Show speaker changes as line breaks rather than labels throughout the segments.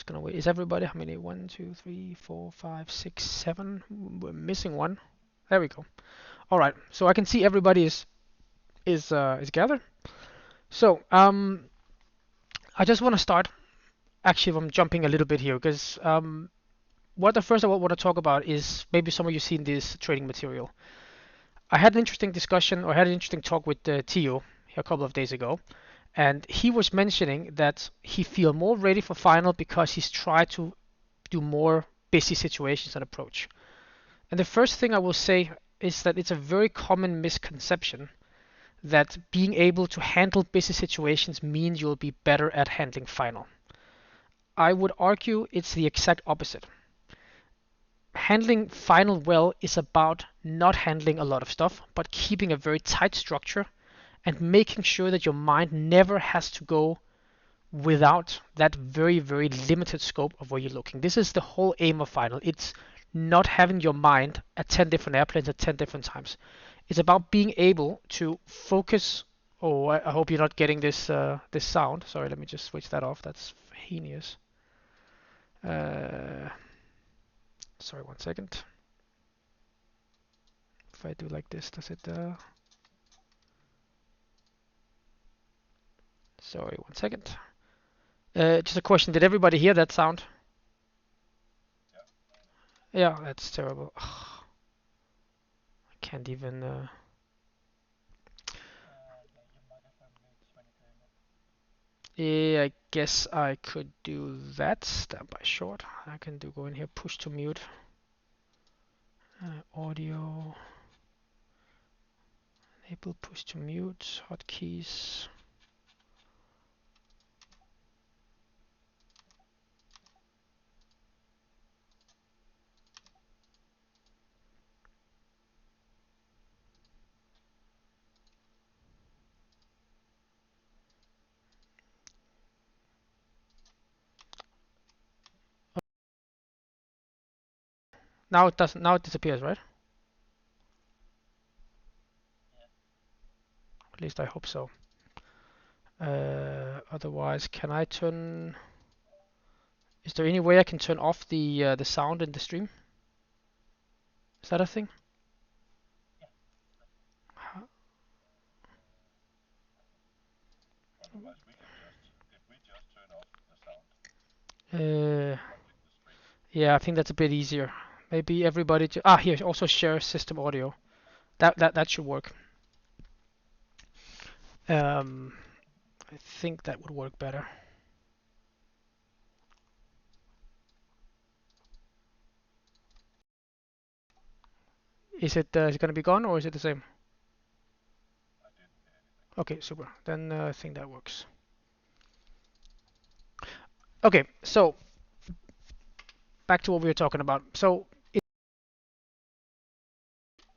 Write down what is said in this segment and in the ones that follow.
just gonna wait. Is everybody? How many? 1, 2, 3, 4, 5, 6, 7. We're missing one. There we go. All right. So I can see everybody is gathered. So I just want to start. Actually, I'm jumping a little bit here because what the first I want to talk about is maybe some of you seen this training material. I had an interesting discussion or had an interesting talk with Tio a couple of days ago, and he was mentioning that he feel more ready for final because he's tried to do more busy situations and approach. And the first thing I will say is that it's a very common misconception that being able to handle busy situations means you'll be better at handling final. I would argue it's the exact opposite. Handling final well is about not handling a lot of stuff, but keeping a very tight structure and making sure that your mind never has to go without that very, very limited scope of where you're looking. This is the whole aim of final. It's not having your mind at 10 different airplanes at 10 different times. It's about being able to focus. Oh, I hope you're not getting this sound. Sorry, let me just switch that off. That's heinous. Sorry, 1 second. If I do like this, does it? Sorry, 1 second. Just a question. Did everybody hear that sound? Yeah, that's terrible. Ugh, I can't even. Yeah, I guess I could do that. Standby short. I can go in here, push to mute. Audio. Enable push to mute. Hotkeys. Now it doesn't. Now it disappears, right? At least I hope so. Otherwise, can I turn? Is there any way I can turn off the sound in the stream? Is that a thing? Yeah, I think that's a bit easier. Maybe everybody. Here also share system audio. That should work. I think that would work better. Is it going to be gone or is it the same? Okay, super. Then I think that works. Okay, so back to what we were talking about. So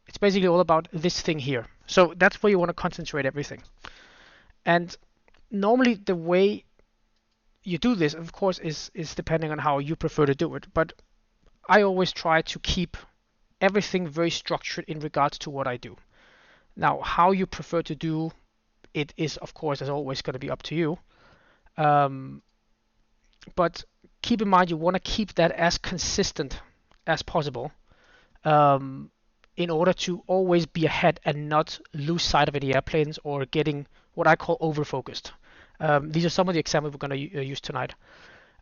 it's basically all about this thing here. So that's where you want to concentrate everything. And normally the way you do this, of course, is depending on how you prefer to do it. But I always try to keep everything very structured in regards to what I do. Now, how you prefer to do it is, of course, as always, going to be up to you. But keep in mind you want to keep that as consistent as possible in order to always be ahead and not lose sight of any airplanes or getting what I call over-focused. These are some of the examples we're going to use tonight.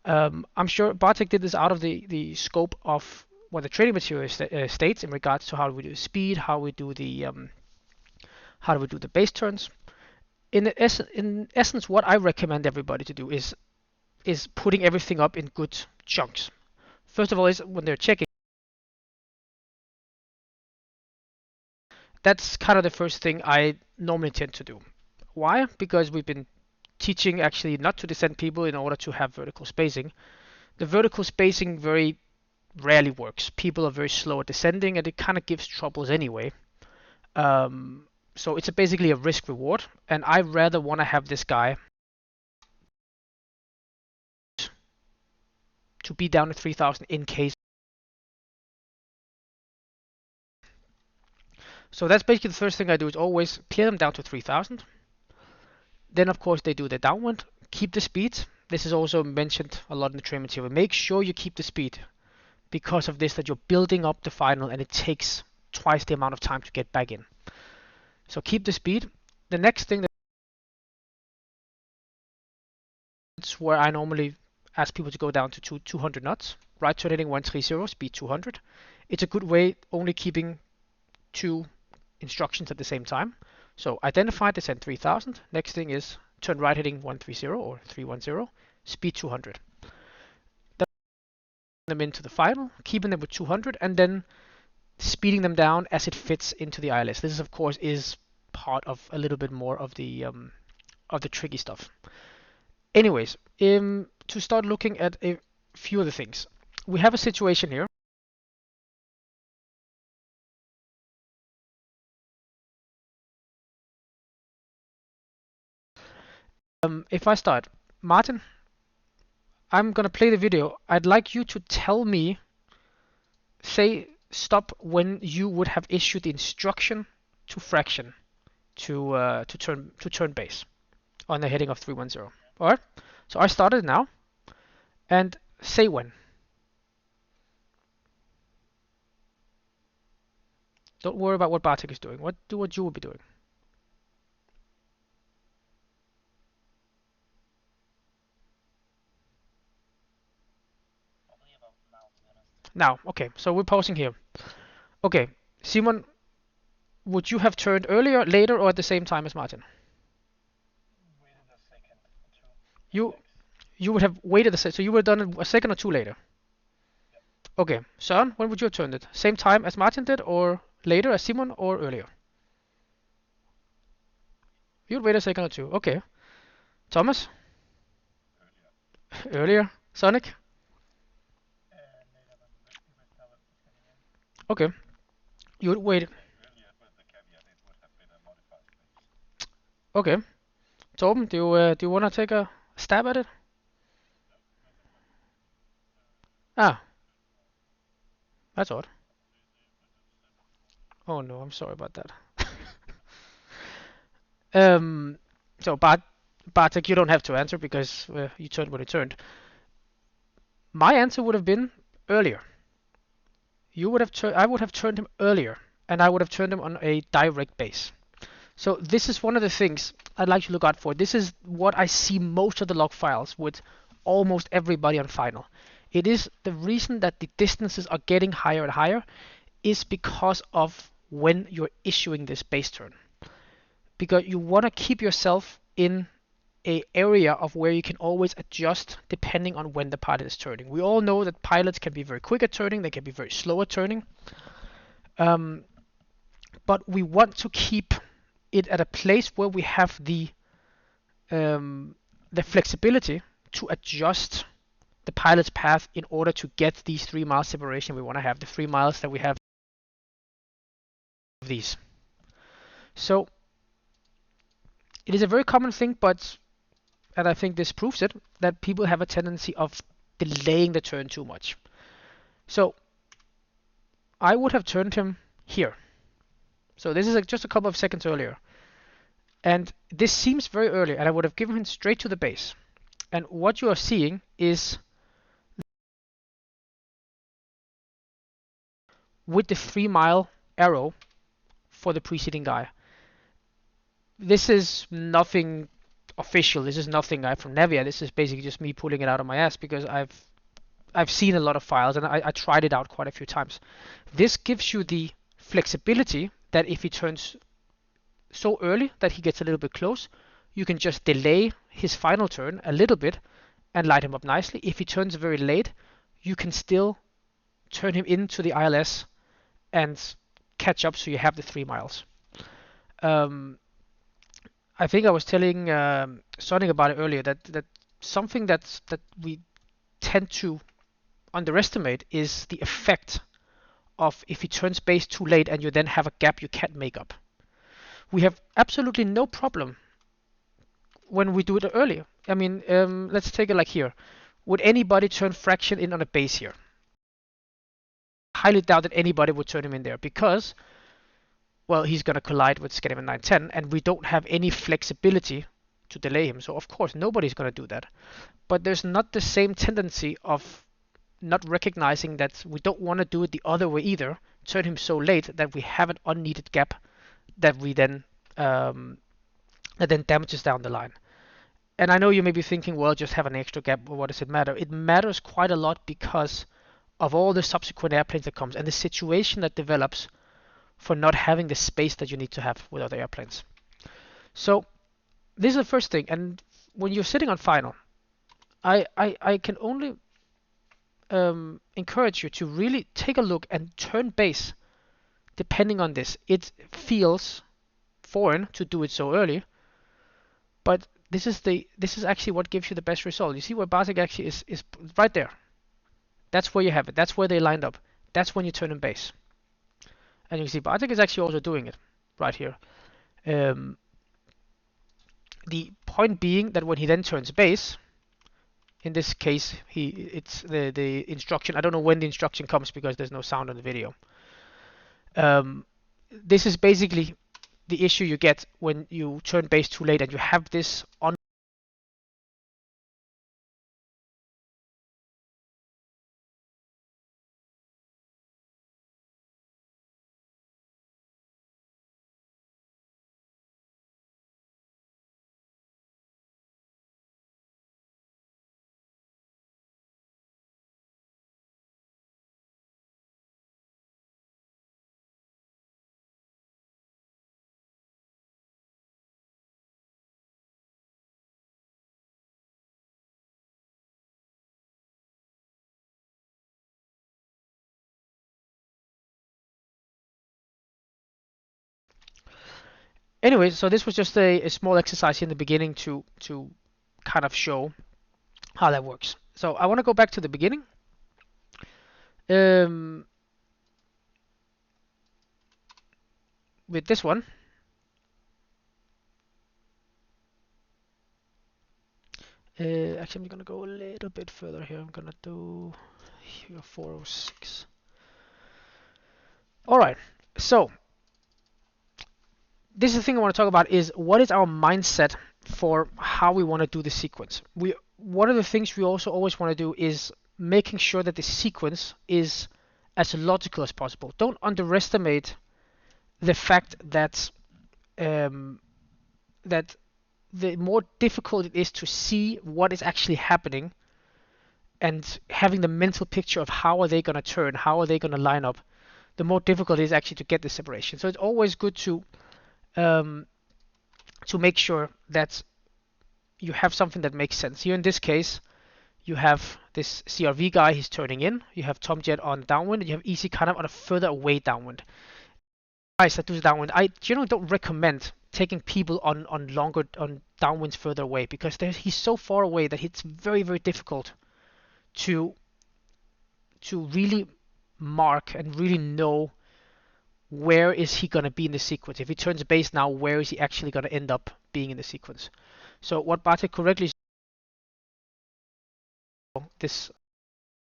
I'm sure Bartek did this out of the scope of what the training material states in regards to how we do speed, how we do the base turns. In essence, what I recommend everybody to do is putting everything up in good chunks. First of all, is when they're checking. That's kind of the first thing I normally tend to do. Why? Because we've been teaching actually not to descend people in order to have vertical spacing. The vertical spacing very rarely works. People are very slow at descending and it kind of gives troubles anyway. So it's basically a risk reward, and I rather want to have this guy to be down to 3,000 in case. So that's basically the first thing I do is always clear them down to 3,000. Then of course they do the downwind, keep the speed, this is also mentioned a lot in the training material, make sure you keep the speed because of this, that you're building up the final and it takes twice the amount of time to get back in. So keep the speed. The next thing, that's where I normally ask people to go down to 200 knots. Right turn heading 130, speed 200. It's a good way only keeping two instructions at the same time. So identify, descend 3000. Next thing is turn right heading 130 or 310, speed 200. Then them into the final, keeping them with 200, and then speeding them down as it fits into the ILS. This is, of course, is part of a little bit more of the tricky stuff. Anyways, to start looking at a few of the things, we have a situation here. If I start, Martin, I'm gonna play the video. I'd like you to tell me, say stop when you would have issued the instruction to fraction to turn base on the heading of 310. All right. So I started now, and say when. Don't worry about what Bartek is doing. What you will be doing. Now, okay. So we're pausing here. Okay, Simon, would you have turned earlier, later, or at the same time as Martin? You you would have waited so you would have done it a second or two later. Okay, Søren, when would you have turned it? Same time as Martin did, or later as Simon, or earlier? You'd wait a second or two. Okay. Thomas? Earlier. Sonic? Okay. You'd wait. Okay. Torben, do you want to take a stab at it? Ah, that's odd. Oh no, I'm sorry about that. um, so Bartek, you don't have to answer because you turned when you turned. My answer would have been earlier. I would have turned him earlier, and I would have turned him on a direct base. So this is one of the things I'd like you to look out for. This is what I see most of the log files with almost everybody on final. It is the reason that the distances are getting higher and higher is because of when you're issuing this base turn. Because you want to keep yourself in a area of where you can always adjust depending on when the pilot is turning. We all know that pilots can be very quick at turning, they can be very slow at turning. But we want to keep it at a place where we have the flexibility to adjust the pilot's path in order to get these 3 mile separation we want to have, the 3 miles that we have of these. So it is a very common thing, and I think this proves it, that people have a tendency of delaying the turn too much. So I would have turned him here. So this is just a couple of seconds earlier. And this seems very early, and I would have given him straight to the base. And what you are seeing is with the 3 mile arrow for the preceding guy. This is nothing official. This is nothing from Navia. This is basically just me pulling it out of my ass because I've seen a lot of files and I tried it out quite a few times. This gives you the flexibility that if he turns so early that he gets a little bit close, you can just delay his final turn a little bit and light him up nicely. If he turns very late, you can still turn him into the ILS and catch up so you have the 3 miles. I think I was telling Sonic about it earlier that something that we tend to underestimate is the effect of if he turns base too late and you then have a gap you can't make up. We have absolutely no problem when we do it earlier. I mean, let's take it like here. Would anybody turn fraction in on a base here? I highly doubt that anybody would turn him in there because, well, he's going to collide with Scandinavian 910 and we don't have any flexibility to delay him. So of course nobody's going to do that. But there's not the same tendency of not recognizing that we don't want to do it the other way either, turn him so late that we have an unneeded gap that we then that then damages down the line. And I know you may be thinking, well, just have an extra gap, what does it matter? It matters quite a lot because of all the subsequent airplanes that comes and the situation that develops for not having the space that you need to have with other airplanes. So this is the first thing. And when you're sitting on final, I can only encourage you to really take a look and turn base depending on this. It feels foreign to do it so early, but this is actually what gives you the best result. You see where Bartek actually is right there. That's where you have it. That's where they lined up. That's when you turn in base. And you can see Bartek is actually also doing it right here. The point being that when he then turns base, in this case, it's the instruction. I don't know when the instruction comes because there's no sound on the video. This is basically the issue you get when you turn base too late and you have this on. Anyway, so this was just a small exercise in the beginning to kind of show how that works. So I want to go back to the beginning. With this one. Actually, I'm going to go a little bit further here. I'm going to do here 406. All right. So this is the thing I want to talk about is what is our mindset for how we want to do the sequence. One of the things we also always want to do is making sure that the sequence is as logical as possible. Don't underestimate the fact that that the more difficult it is to see what is actually happening and having the mental picture of how are they going to turn, how are they going to line up, the more difficult it is actually to get the separation. So it's always good to make sure that you have something that makes sense. Here in this case, you have this CRV guy, he's turning in. You have Tom Jet on downwind, and you have EC kind of on a further away downwind. Guys that do downwind, I generally don't recommend taking people on longer on downwinds further away because he's so far away that it's very very difficult to really mark and really know where is he going to be in the sequence. If he turns base now, where is he actually going to end up being in the sequence? So what Bartek correctly this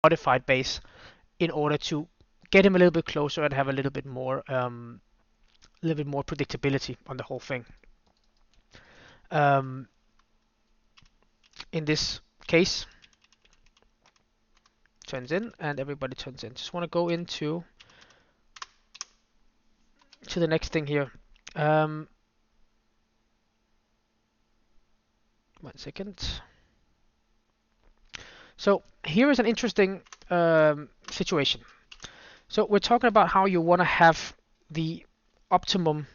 modified base in order to get him a little bit closer and have a little bit more predictability on the whole thing. In this case, turns in and everybody turns in. Just want to go into the next thing here. 1 second. So here is an interesting situation. So we're talking about how you want to have the optimum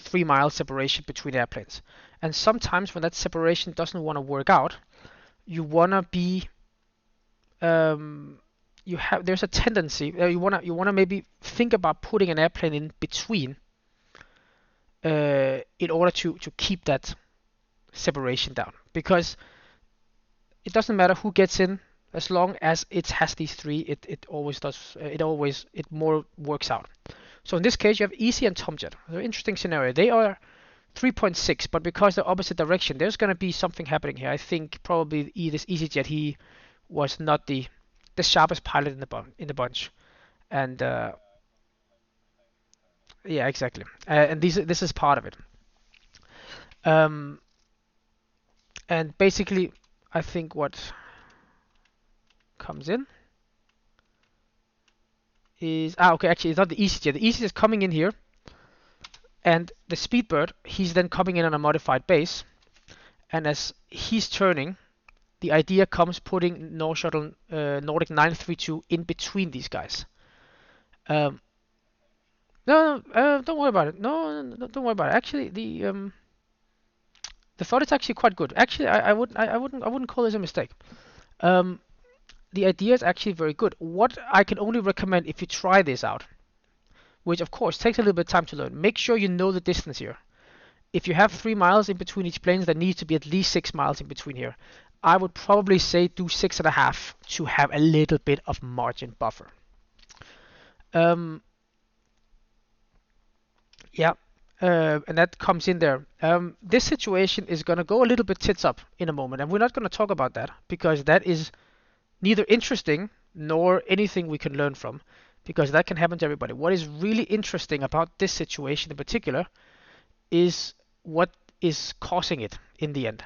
3-mile separation between airplanes. And sometimes when that separation doesn't want to work out, you want to be there's a tendency you want to maybe think about putting an airplane in between in order to keep that separation down, because it doesn't matter who gets in as long as it has these three. It always does. It more works out. So in this case, you have Easy and Tomjet. They're an interesting scenario. They are 3.6, but because they're opposite direction, there's going to be something happening here. I think probably this EasyJet, he was not the sharpest pilot in the bunch, and yeah, exactly. And this is part of it. And basically, I think what comes in is okay. Actually, it's not the EasyJet. The EasyJet is coming in here, and the Speedbird, he's then coming in on a modified base. And as he's turning, the idea comes putting North Shuttle Nordic 932 in between these guys. Um, no, don't worry about it. No, don't worry about it. Actually, the thought is actually quite good. Actually, I wouldn't call this a mistake. Um, the idea is actually very good. What I can only recommend if you try this out, which of course takes a little bit of time to learn, make sure you know the distance here. If you have 3 miles in between each planes, there needs to be at least 6 miles in between here. I would probably say do 6.5 to have a little bit of margin buffer. Um, yeah, and that comes in there. This situation is going to go a little bit tits up in a moment, and we're not going to talk about that because that is neither interesting nor anything we can learn from, because that can happen to everybody. What is really interesting about this situation in particular is what is causing it in the end.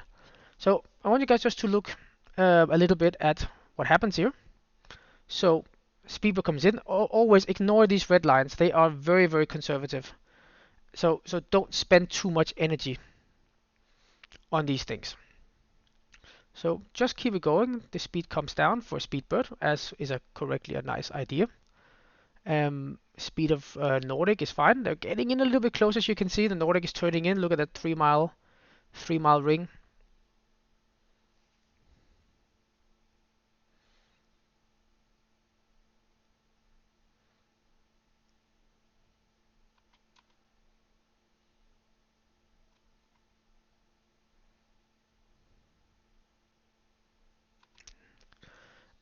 So I want you guys just to look a little bit at what happens here. So Speedbird comes in. Always ignore these red lines. They are very, very conservative. So don't spend too much energy on these things. So just keep it going. The speed comes down for Speedbird, as is correctly a nice idea. Speed of Nordic is fine. They're getting in a little bit close, as you can see. The Nordic is turning in. Look at that 3 mile ring.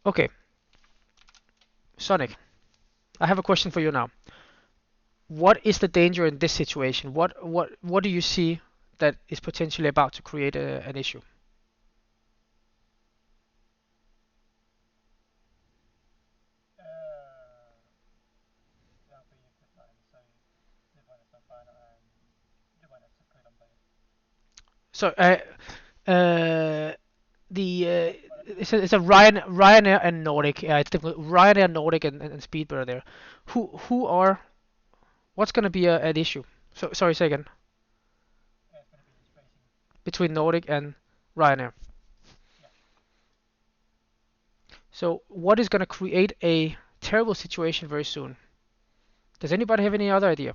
Okay, Sonic, I have a question for you now. What is the danger in this situation? What do you see that is potentially about to create an issue? So uh, the it's a Ryanair and Nordic. Yeah, it's difficult. Ryanair, Nordic, and Speedbird are there. Who are what's going to be an issue? So sorry, say again. Between Nordic and Ryanair. So what is going to create a terrible situation very soon? Does anybody have any other idea?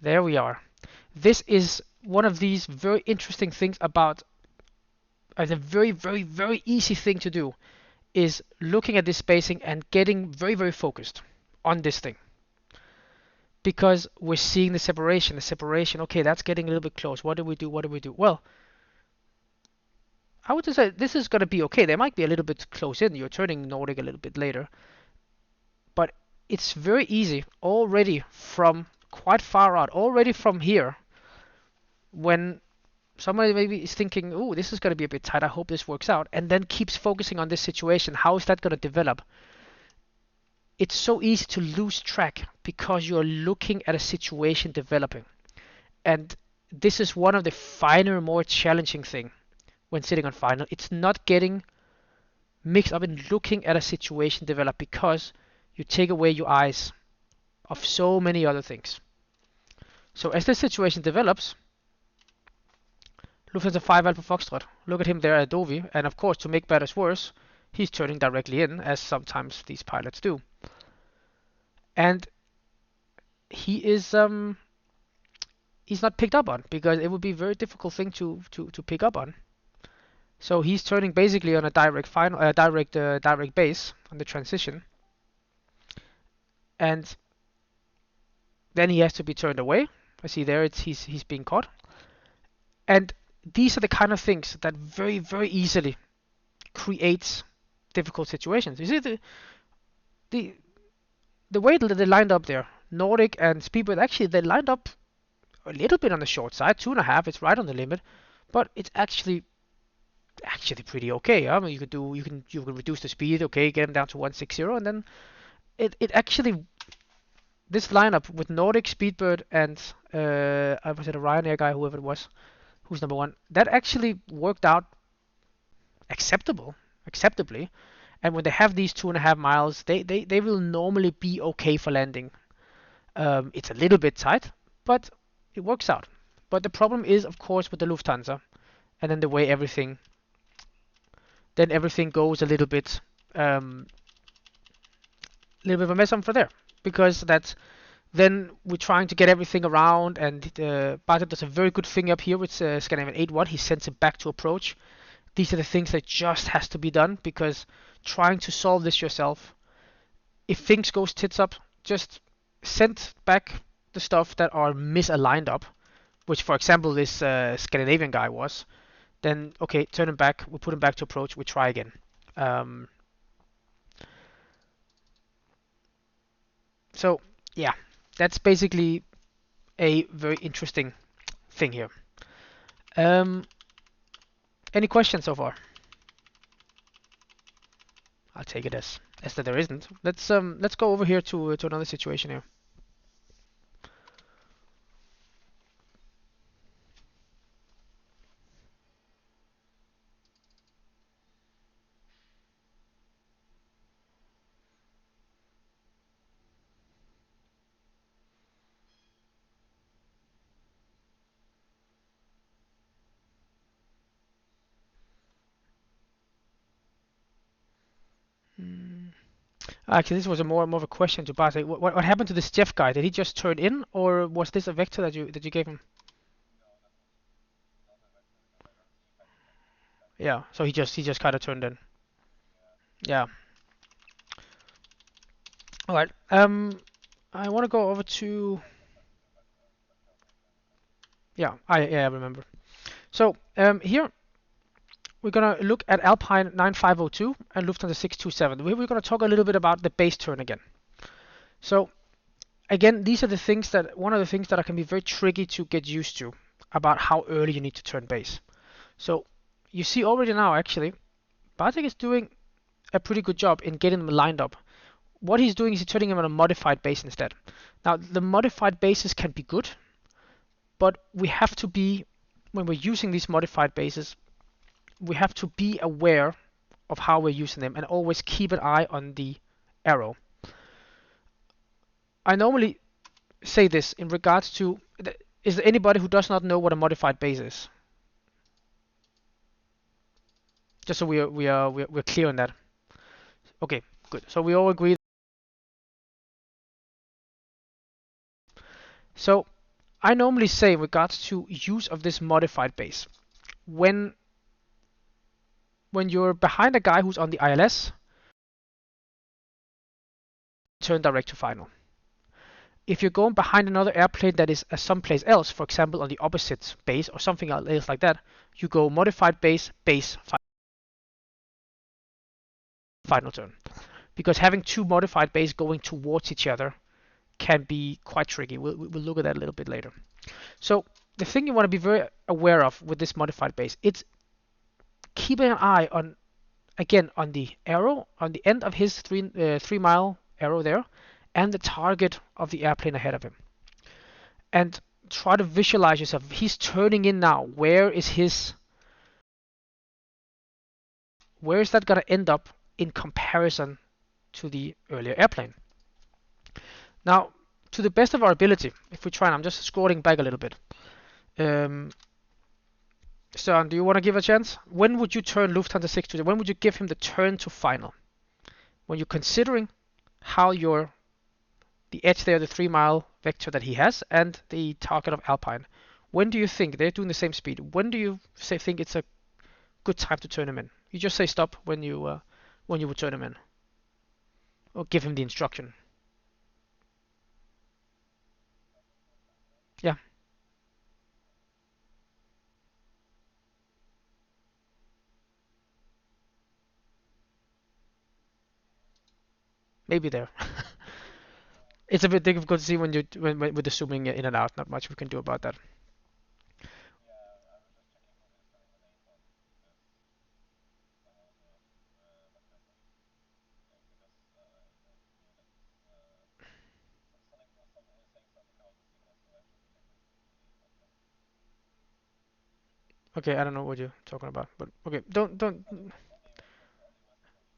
There we are. This is one of these very interesting things about the very, very, very easy thing to do is looking at this spacing and getting very, very focused on this thing. Because we're seeing the separation. Okay, that's getting a little bit close. What do we do? What do we do? Well, I would just say this is going to be okay. They might be a little bit close in. You're turning Nordic a little bit later. But it's very easy already from quite far out, already from here, when somebody maybe is thinking, oh, this is going to be a bit tight. I hope this works out. And then keeps focusing on this situation. How is that going to develop? It's so easy to lose track because you're looking at a situation developing. And this is one of the finer, more challenging thing when sitting on final. It's not getting mixed up in looking at a situation develop because you take away your eyes of so many other things. So as the situation develops, Lufthansa 5 Alpha Foxtrot, look at him there at Dovi, and of course to make matters worse, he's turning directly in, as sometimes these pilots do. And he is he's not picked up on because it would be a very difficult thing to pick up on. So he's turning basically on a direct direct base on the transition, and then he has to be turned away. I see there he's being caught, and these are the kind of things that very, very easily creates difficult situations. You see the the way that they lined up there, Nordic and Speedbird, actually they lined up a little bit on the short side, 2.5. It's right on the limit, but it's actually pretty okay. I mean, you can reduce the speed, okay, get them down to 160, and then it actually this lineup with Nordic, Speedbird, and was it a Ryanair guy, whoever it was, who's number one, that actually worked out acceptably. And when they have these 2.5 miles, they will normally be okay for landing. It's a little bit tight, but it works out. But the problem is, of course, with the Lufthansa, and then the way everything goes a little bit of a mess up for there, because that's then we're trying to get everything around, and Bartek does a very good thing up here with Scandinavian 8-1. He sends it back to approach. These are the things that just has to be done, because trying to solve this yourself, if things goes tits up, just send back the stuff that are misaligned up, which for example this Scandinavian guy was. Then okay, turn him back, we put him back to approach, we try again. Um, so yeah, that's basically a very interesting thing here. Um, any questions so far? I'll take it as that there isn't. Let's go over here to another situation here. Hmm. Actually, this was a more of a question to Bart. Like, what happened to this Jeff guy? Did he just turn in, or was this a vector that you gave him? Yeah. So he just kind of turned in. Yeah. All right. I want to go over to I remember. So here we're gonna look at Alpine 9502 and Lufthansa 627. We're gonna talk a little bit about the base turn again. So again, these are the things that one of the things that can be very tricky to get used to about how early you need to turn base. So you see already now actually, Bartek is doing a pretty good job in getting them lined up. What he's doing is he's turning them on a modified base instead. Now the modified bases can be good, but we have to be, when we're using these modified bases, we have to be aware of how we're using them and always keep an eye on the arrow. I normally say this in regards to, is there anybody who does not know what a modified base is? Just so we're clear on that. Okay, good. So we all agree. So I normally say in regards to use of this modified base, when you're behind a guy who's on the ILS, turn direct to final. If you're going behind another airplane that is someplace else, for example on the opposite base or something else like that, you go modified base, final turn. Because having two modified bases going towards each other can be quite tricky. We'll look at that a little bit later. So the thing you want to be very aware of with this modified base, it's keeping an eye on, again, on the arrow on the end of his 3 mile arrow there, and the target of the airplane ahead of him. And try to visualize yourself. He's turning in now. Where is that going to end up in comparison to the earlier airplane? Now, to the best of our ability, if we try, and I'm just scrolling back a little bit. Søren, do you want to give a chance? When would you turn Lufthansa 6 to? When would you give him the turn to final? When you're considering how the edge there, the 3 mile vector that he has, and the target of Alpine. When do you think they're doing the same speed? When do you think it's a good time to turn him in? You just say stop when you would turn him in, or give him the instruction. Yeah, maybe there. It's a bit difficult to see when with the zooming in and out. Not much we can do about that. Okay, I don't know what you're talking about, but okay, don't.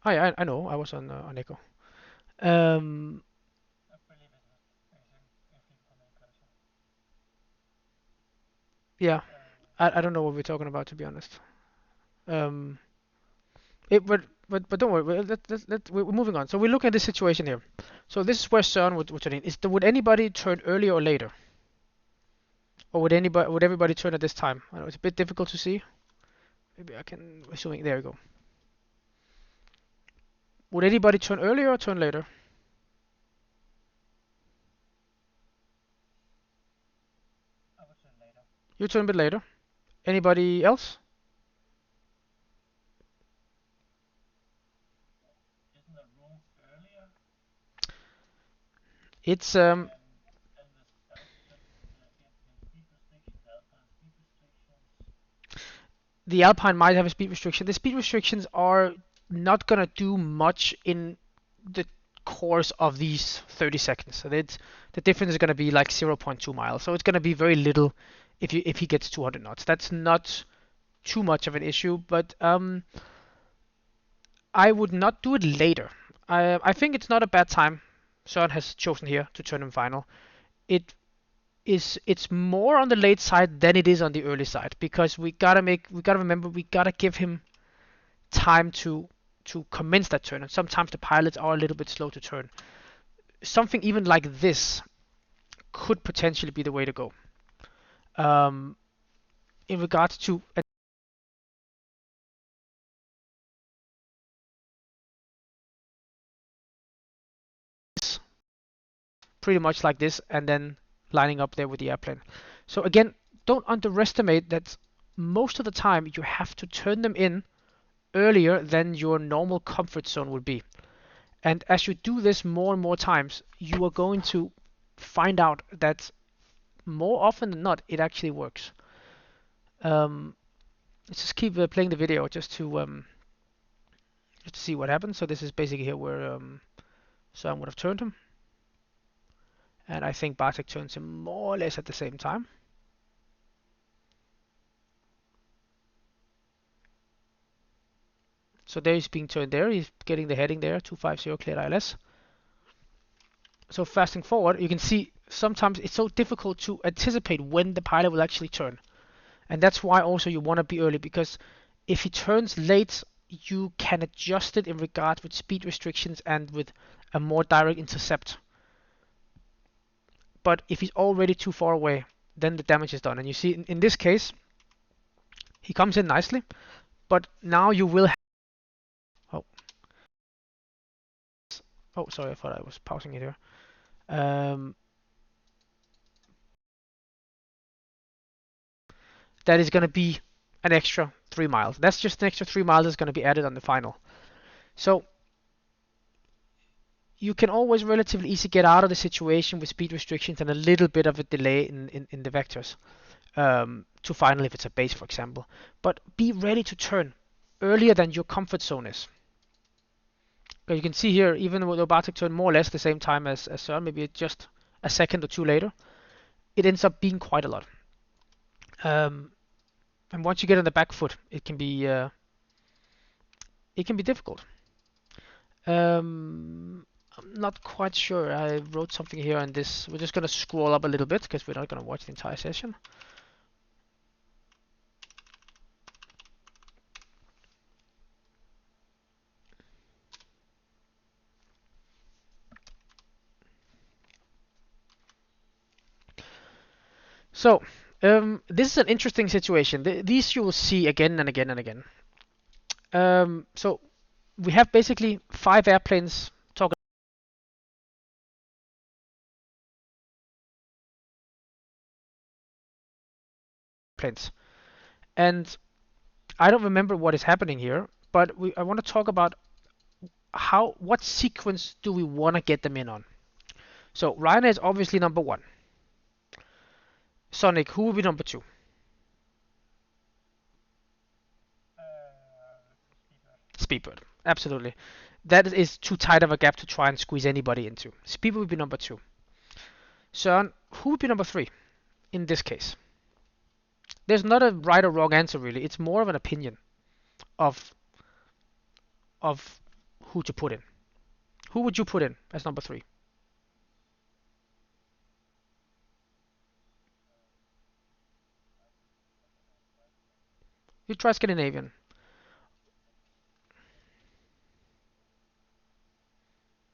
I know. I was on Echo. Um, yeah, I don't know what we're talking about, to be honest. Um, but don't worry. We're moving on. So we look at this situation here. So this is where Søren would turn in. Would anybody turn earlier or later, or would everybody turn at this time? I know it's a bit difficult to see. Maybe I can assuming there we go. Would anybody turn earlier or turn later? You turn a bit later. Anybody else? It's the Alpine might have a speed restriction. The speed restrictions are not gonna do much in the course of these 30 seconds. So the difference is gonna be like zero point 0.2 miles. So it's gonna be very little if he gets 200 knots. That's not too much of an issue, but I would not do it later. I think it's not a bad time Søren has chosen here to turn in final. It it's more on the late side than it is on the early side because we gotta remember we gotta give him time to commence that turn, and sometimes the pilots are a little bit slow to turn. Something even like this could potentially be the way to go. Um, in regards to this, pretty much like this, and then lining up there with the airplane. So again, don't underestimate that most of the time you have to turn them in earlier than your normal comfort zone would be. And as you do this more and more times, you are going to find out that more often than not, it actually works. Um, let's just keep playing the video just to see what happens. So this is basically here where Søren would have turned him, and I think Bartek turns him more or less at the same time. So there he's being turned there. He's getting the heading there, 250 cleared ILS. So fasting forward, you can see sometimes it's so difficult to anticipate when the pilot will actually turn. And that's why also you want to be early, because if he turns late, you can adjust it in regard with speed restrictions and with a more direct intercept. But if he's already too far away, then the damage is done. And you see in this case, he comes in nicely, but now you will have, oh, oh, sorry, I thought I was pausing it here. Um, that is going to be an extra 3 miles. That's just an extra 3 miles that's going to be added on the final. So you can always relatively easily get out of the situation with speed restrictions and a little bit of a delay in the vectors to final if it's a base, for example. But be ready to turn earlier than your comfort zone is. You can see here, even though Bartek turned more or less the same time as Søren, maybe just a second or two later, it ends up being quite a lot. And once you get on the back foot, it can be difficult. I'm not quite sure. I wrote something here on this. We're just going to scroll up a little bit because we're not going to watch the entire session. So, this is an interesting situation. These you will see again and again and again. So, we have basically 5 airplanes talking planes. And I don't remember what is happening here, but I want to talk about what sequence do we want to get them in on. So, Ryanair is obviously number 1. Sonic, who will be number 2? Speedbird, absolutely. That is too tight of a gap to try and squeeze anybody into. Speedbird would be number 2. Søren, who would be number 3 in this case? there's not a right or wrong answer really. It's more of an opinion of of who to put in. Who would you put in as number three? You try Scandinavian.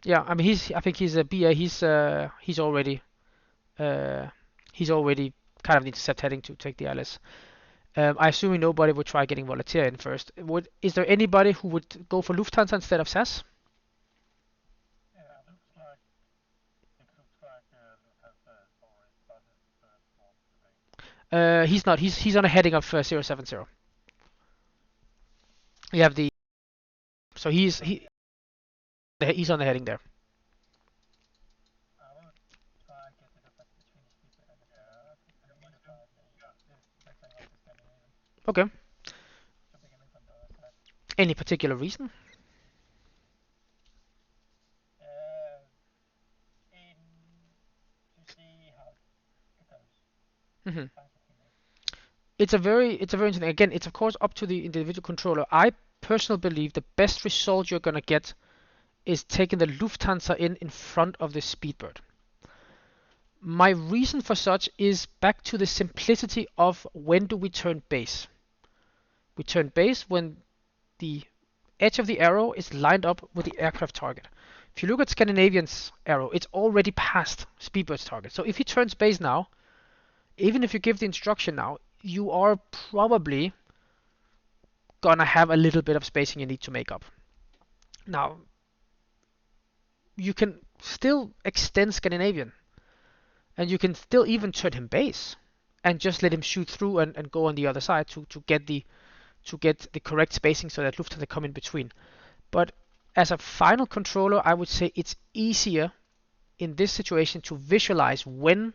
Yeah, I mean I think he's a BA. Uh, he's already kind of the intercept heading to take the ILS. I assume nobody would try getting Volatility in first. Is there anybody who would go for Lufthansa instead of SAS? He's not. He's on a heading of 070. You have the so he's on the heading there. Okay. Any particular reason? Hmm. It's a very interesting. Again, it's of course up to the individual controller. I personally believe the best result you're gonna get is taking the Lufthansa in front of the Speedbird. My reason for such is back to the simplicity of when do we turn base. We turn base when the edge of the arrow is lined up with the aircraft target. If you look at Scandinavian's arrow, it's already past Speedbird's target. So if he turns base now, even if you give the instruction now, you are probably gonna have a little bit of spacing you need to make up. Now, you can still extend Scandinavian, and you can still even turn him base, and just let him shoot through and go on the other side to get the correct spacing so that Lufthansa come in between. But as a final controller, I would say it's easier in this situation to visualize when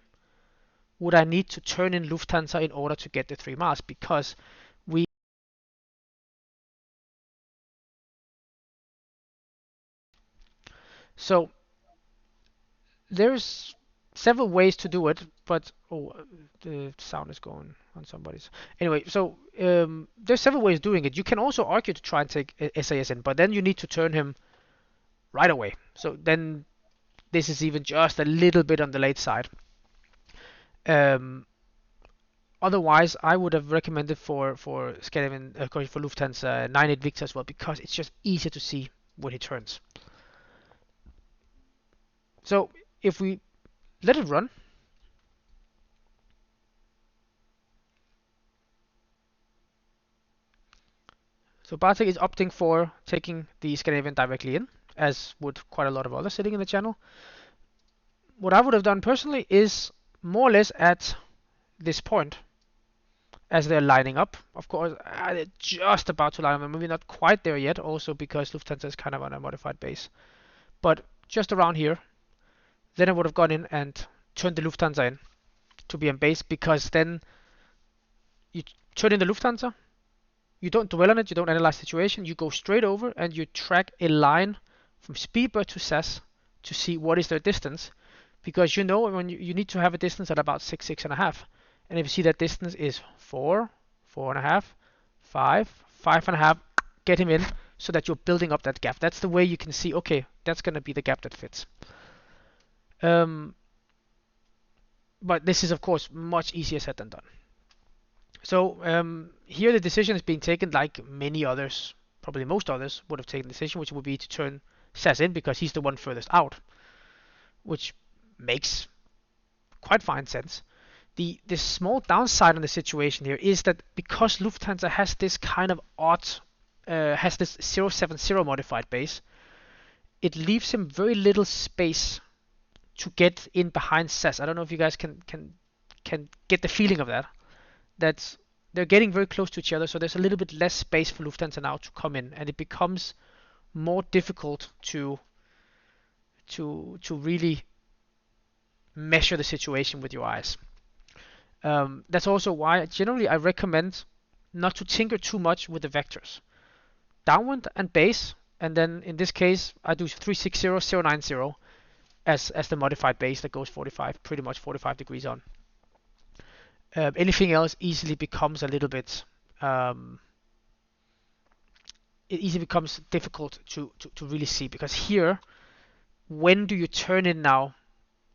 would I need to turn in Lufthansa in order to get the 3 miles, because we so there's several ways to do it, but the sound is going on somebody's. Anyway, so there's several ways of doing it. You can also argue to try and take SAS in, but then you need to turn him right away. So then this is even just a little bit on the late side. Um, Otherwise, I would have recommended for Scandinavian, for Lufthansa 98 Victor as well, because it's just easier to see when he turns. So if we let it run, so Bartek is opting for taking the Scandinavian directly in, as would quite a lot of others sitting in the channel. What I would have done personally is more or less at this point, as they're lining up. Of course, they're just about to line up, maybe not quite there yet, also because Lufthansa is kind of on a modified base. But just around here, then I would have gone in and turned the Lufthansa in to be on base, because then you turn in the Lufthansa, you don't dwell on it, you don't analyze the situation, you go straight over and you track a line from Speedbird to SAS to see what is their distance, because you know when you need to have a distance at about 6.5, and if you see that distance is 4, 4.5, 5, 5.5, get him in so that you're building up that gap. That's the way you can see, okay, that's going to be the gap that fits. But this is of course much easier said than done. So here the decision is being taken like many others, probably most others would have taken the decision, which would be to turn SAS in because he's the one furthest out, which makes quite fine sense. The small downside on the situation here is that because Lufthansa has this kind of odd, has this 070 modified base, it leaves him very little space to get in behind SAS. I don't know if you guys can get the feeling of that. That's they're getting very close to each other, so there's a little bit less space for Lufthansa now to come in, and it becomes more difficult to really measure the situation with your eyes. That's also why generally I recommend not to tinker too much with the vectors. Downwind and base, and then in this case I do 360, 090 as the modified base that goes 45, pretty much 45 degrees on. Anything else easily becomes a little bit it easily becomes difficult to really see, because here, when do you turn in now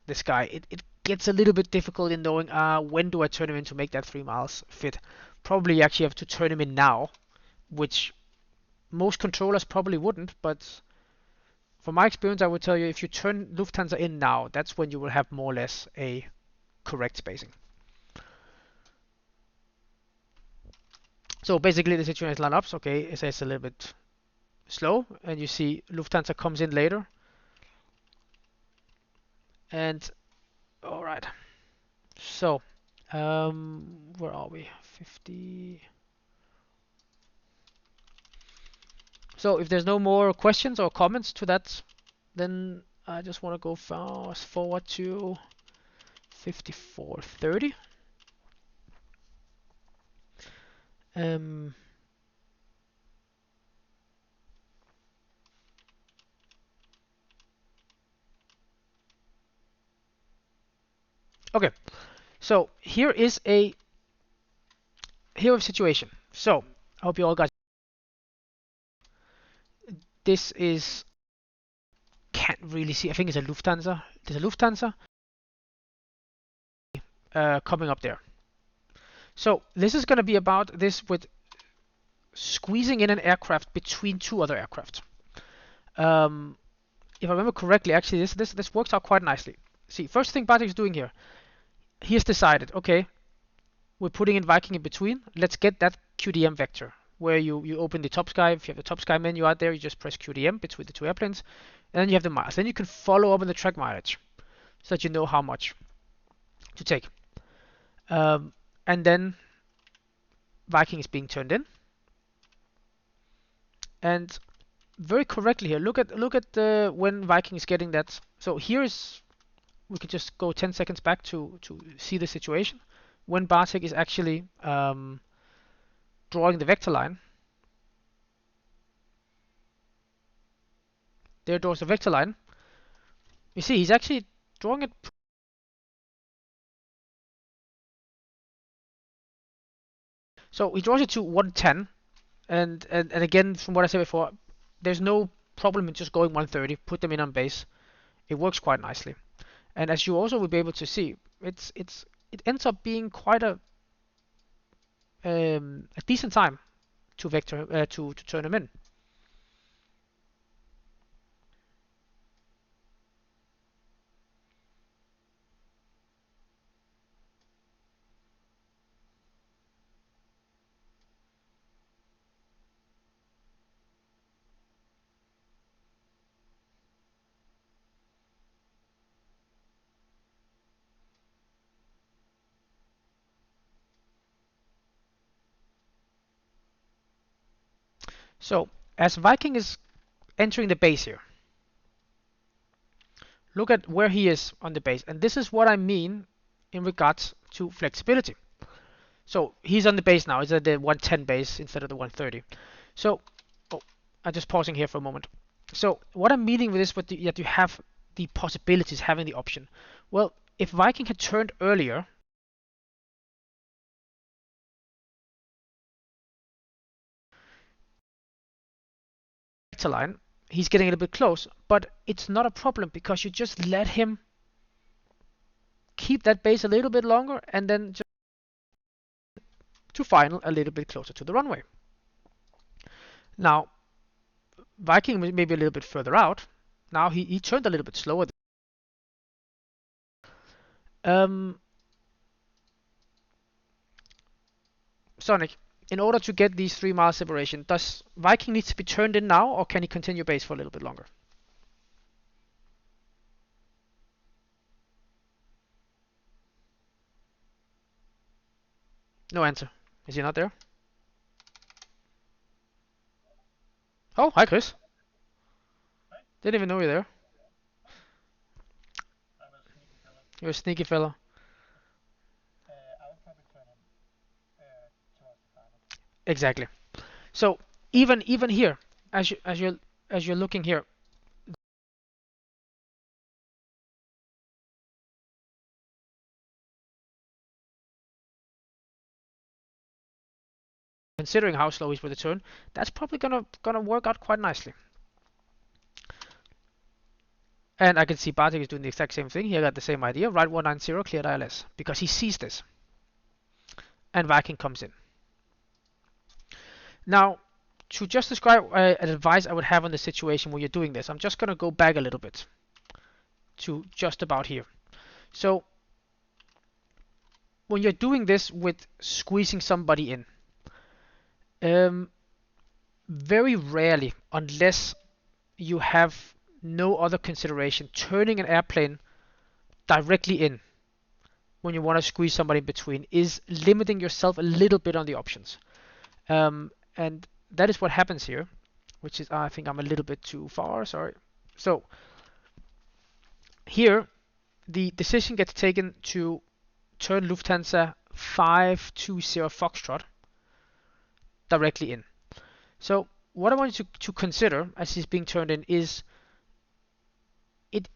this guy? It gets a little bit difficult in knowing when do I turn him in to make that 3 miles fit. Probably you actually have to turn him in now, which most controllers probably wouldn't, but from my experience I would tell you, if you turn Lufthansa in now, that's when you will have more or less a correct spacing. So basically the situation is lineups. Okay, it's a little bit slow, and you see Lufthansa comes in later. And all right, so where are we? 50. So if there's no more questions or comments to that, then I just want to go fast forward to 54:30. Um, okay, so here is a situation. So I hope you all got this. Is can't really see. I think it's a Lufthansa. There's a Lufthansa coming up there. So this is going to be about this with squeezing in an aircraft between two other aircraft. If I remember correctly, actually this works out quite nicely. See, first thing Bartek is doing here, he has decided, okay, we're putting in Viking in between. Let's get that QDM vector where you open the top sky. If you have the top sky menu out there, you just press QDM between the two airplanes, and then you have the miles. Then you can follow up on the track mileage so that you know how much to take. And then Viking is being turned in, and very correctly here. Look at when Viking is getting that. So here is, we could just go 10 seconds back to see the situation when Bartek is actually drawing the vector line. There draws the vector line. You see, he's actually drawing it. So he draws it to 110, and again, from what I said before, there's no problem in just going 130. Put them in on base. It works quite nicely. And as you also will be able to see, it ends up being quite a decent time to vector to turn them in. So as Viking is entering the base here, look at where he is on the base, and this is what I mean in regards to flexibility. So he's on the base now. He's at the 110 base instead of the 130. So, I'm just pausing here for a moment. So what I'm meaning with this, that you have the possibilities, having the option. Well, if Viking had turned earlier, line, he's getting a little bit close, but it's not a problem because you just let him keep that base a little bit longer, and then just to final a little bit closer to the runway. Now, Viking may be a little bit further out. Now he turned a little bit slower. Sonic, in order to get these 3 mile separation, does Viking need to be turned in now, or can he continue base for a little bit longer? No answer. Is he not there? Oh, hi Chris. Didn't even know you're there. You're a sneaky fella. Exactly. So even here, as you're looking here, considering how slow he's with the turn, that's probably gonna work out quite nicely. And I can see Bartek is doing the exact same thing. He got the same idea. Right 190, cleared ILS. Because he sees this. And Viking comes in. Now, to just describe an advice I would have on the situation where you're doing this, I'm just going to go back a little bit to just about here. So, when you're doing this with squeezing somebody in, very rarely, unless you have no other consideration, turning an airplane directly in when you want to squeeze somebody in between is limiting yourself a little bit on the options. And that is what happens here, which is, I think I'm a little bit too far, sorry. So here, the decision gets taken to turn Lufthansa 520 Foxtrot directly in. So what I want you to consider as he's being turned in is it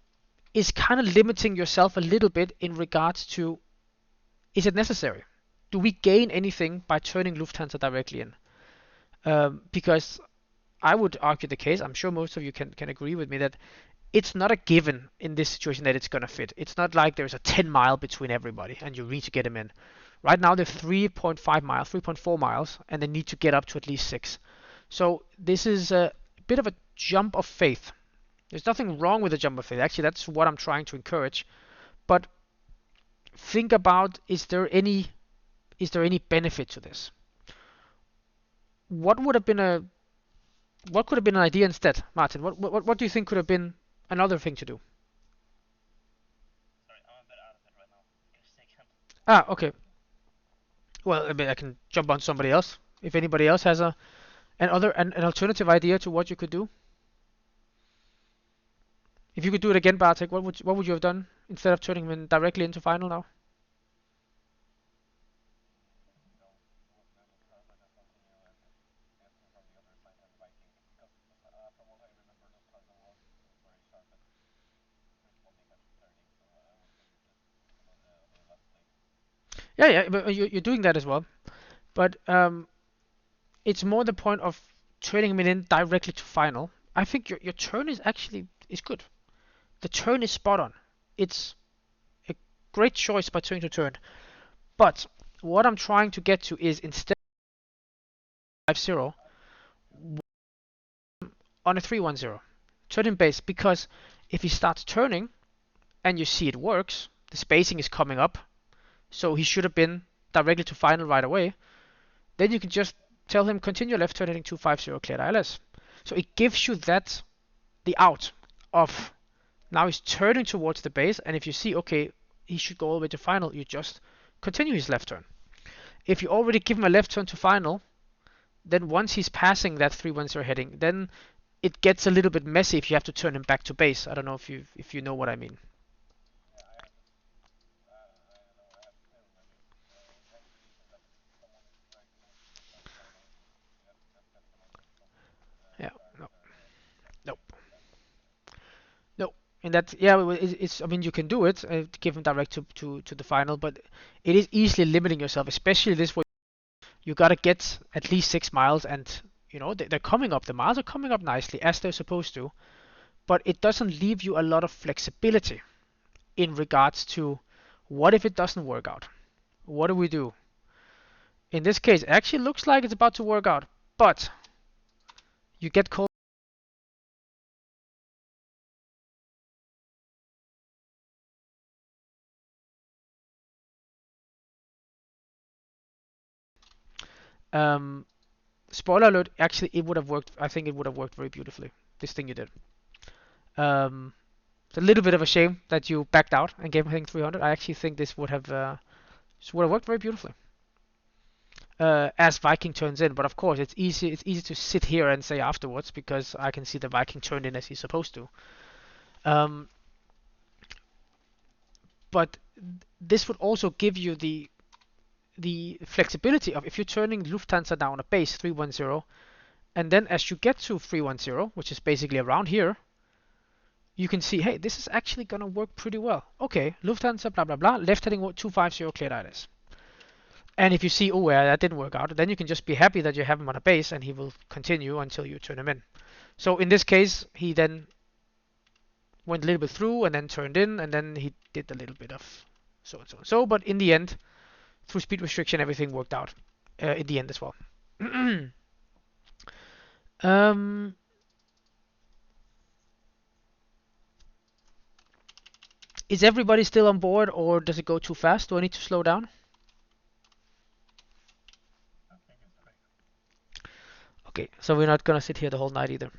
is kind of limiting yourself a little bit in regards to, is it necessary? Do we gain anything by turning Lufthansa directly in? Because I would argue the case, I'm sure most of you can agree with me, that it's not a given in this situation that it's going to fit. It's not like there's a 10 mile between everybody and you need to get them in. Right now they're 3.5 miles, 3.4 miles, and they need to get up to at least 6. So this is a bit of a jump of faith. There's nothing wrong with a jump of faith. Actually, that's what I'm trying to encourage. But think about, is there any benefit to this? What could have been an idea instead, Martin? What do you think could have been another thing to do?
Sorry, I'm a bit out of it right now. Give me a second.
Okay. Well, I mean, I can jump on somebody else. If anybody else has an alternative idea to what you could do. If you could do it again, Bartek, what would you have done instead of turning him directly into final now? Yeah, yeah, but you're doing that as well. But it's more the point of turning him in directly to final. I think your turn is good. The turn is spot on. It's a great choice by turning to turn. But what I'm trying to get to is instead of 5-0 on a 3-1-0, turn in base, because if he starts turning and you see it works, the spacing is coming up, so he should have been directly to final right away. Then you can just tell him continue left turn heading 250 cleared ILS. So it gives you that the out of now he's turning towards the base, and if you see okay he should go all the way to final, you just continue his left turn. If you already give him a left turn to final, then once he's passing that 310 heading, then it gets a little bit messy if you have to turn him back to base. I don't know if you know what I mean. Yeah, no, no, no. And that, yeah, it's. I mean, you can do it, give him direct to the final, but it is easily limiting yourself, especially this way. You gotta get at least 6 miles, and they're coming up. The miles are coming up nicely as they're supposed to, but it doesn't leave you a lot of flexibility in regards to what if it doesn't work out? What do we do? In this case, it actually looks like it's about to work out, but you get called. Um, Spoiler alert, actually, it would have worked. I think it would have worked very beautifully. This thing you did. It's a little bit of a shame that you backed out and gave him 300. I actually think this would have worked very beautifully. As Viking turns in, but of course it's easy. It's easy to sit here and say afterwards because I can see the Viking turned in as he's supposed to. Um, but this would also give you the flexibility of if you're turning Lufthansa down a base 310, and then as you get to 310, which is basically around here, you can see, hey, this is actually gonna work pretty well. Okay, Lufthansa, blah blah blah, left heading 250 cleared ILS. And if you see, oh yeah, that didn't work out, then you can just be happy that you have him on a base and he will continue until you turn him in. So in this case, he then went a little bit through and then turned in, and then he did a little bit of so and so and so. But in the end, through speed restriction, everything worked out in the end as well. um, is everybody still on board, or does it go too fast? Do I need to slow down? Okay, so we're not gonna sit here the whole night either.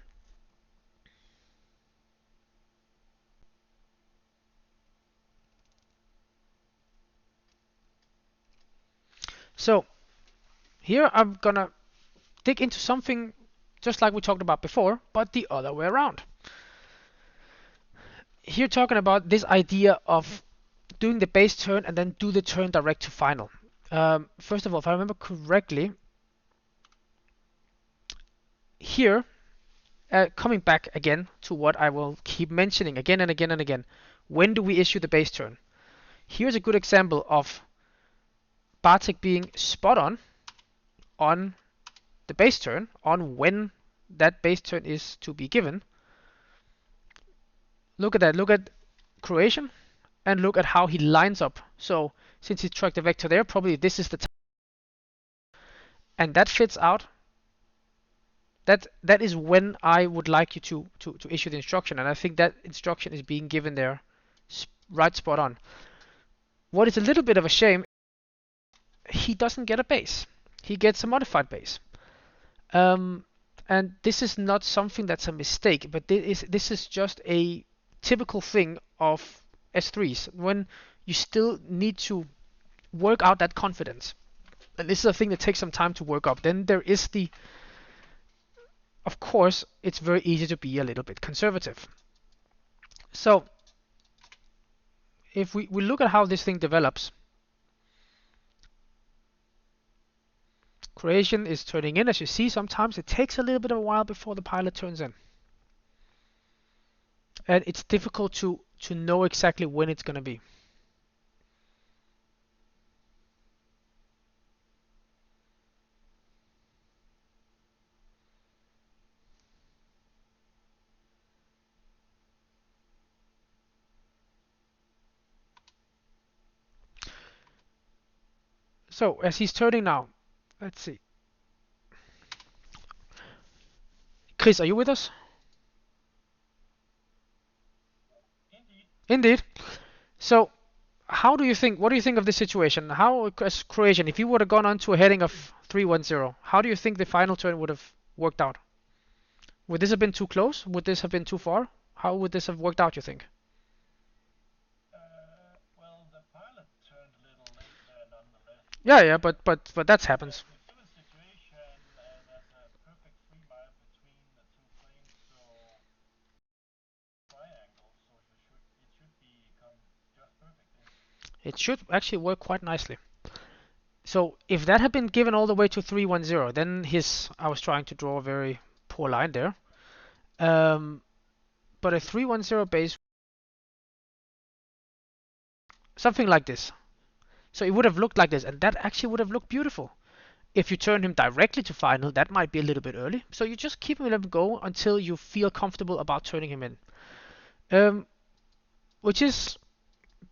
So here I'm gonna dig into something just like we talked about before, but the other way around. Here talking about this idea of doing the base turn and then do the turn direct to final. First of all, if I remember correctly, here, coming back again to what I will keep mentioning again and again and again, when do we issue the base turn? Here's a good example of Bartek being spot on the base turn, on when that base turn is to be given. Look at that, look at Croatian, and look at how he lines up. So since he tracked the vector there, probably this is the time, and that fits out. That is when I would like you to issue the instruction, and I think that instruction is being given there right spot on. What is a little bit of a shame, he doesn't get a base. He gets a modified base. Um, and this is not something that's a mistake, but this is just a typical thing of S3s when you still need to work out that confidence. And this is a thing that takes some time to work up. Then there is the, of course, it's very easy to be a little bit conservative. So if we look at how this thing develops, Croatian is turning in. As you see, sometimes it takes a little bit of a while before the pilot turns in. And it's difficult to know exactly when it's going to be. So as he's turning now, let's see. Chris, are you with us? Indeed. So how do you think, what do you think of this situation? How, as Croatian, if you would have gone on to a heading of 310, how do you think the final turn would have worked out? Would this have been too close? Would this have been too far? How would this have worked out, you think?
Well, the pilot turned a little late there nonetheless.
Yeah, yeah, but that happens.
Given situation, there's a perfect 3 mile between the two planes, so triangle, so it should become just perfect there.
It should actually work quite nicely. So if that had been given all the way to 310, then I was trying to draw a very poor line there. But a 310 base, something like this. So it would have looked like this, and that actually would have looked beautiful. If you turn him directly to final, that might be a little bit early. So you just keep him let him go until you feel comfortable about turning him in. Which is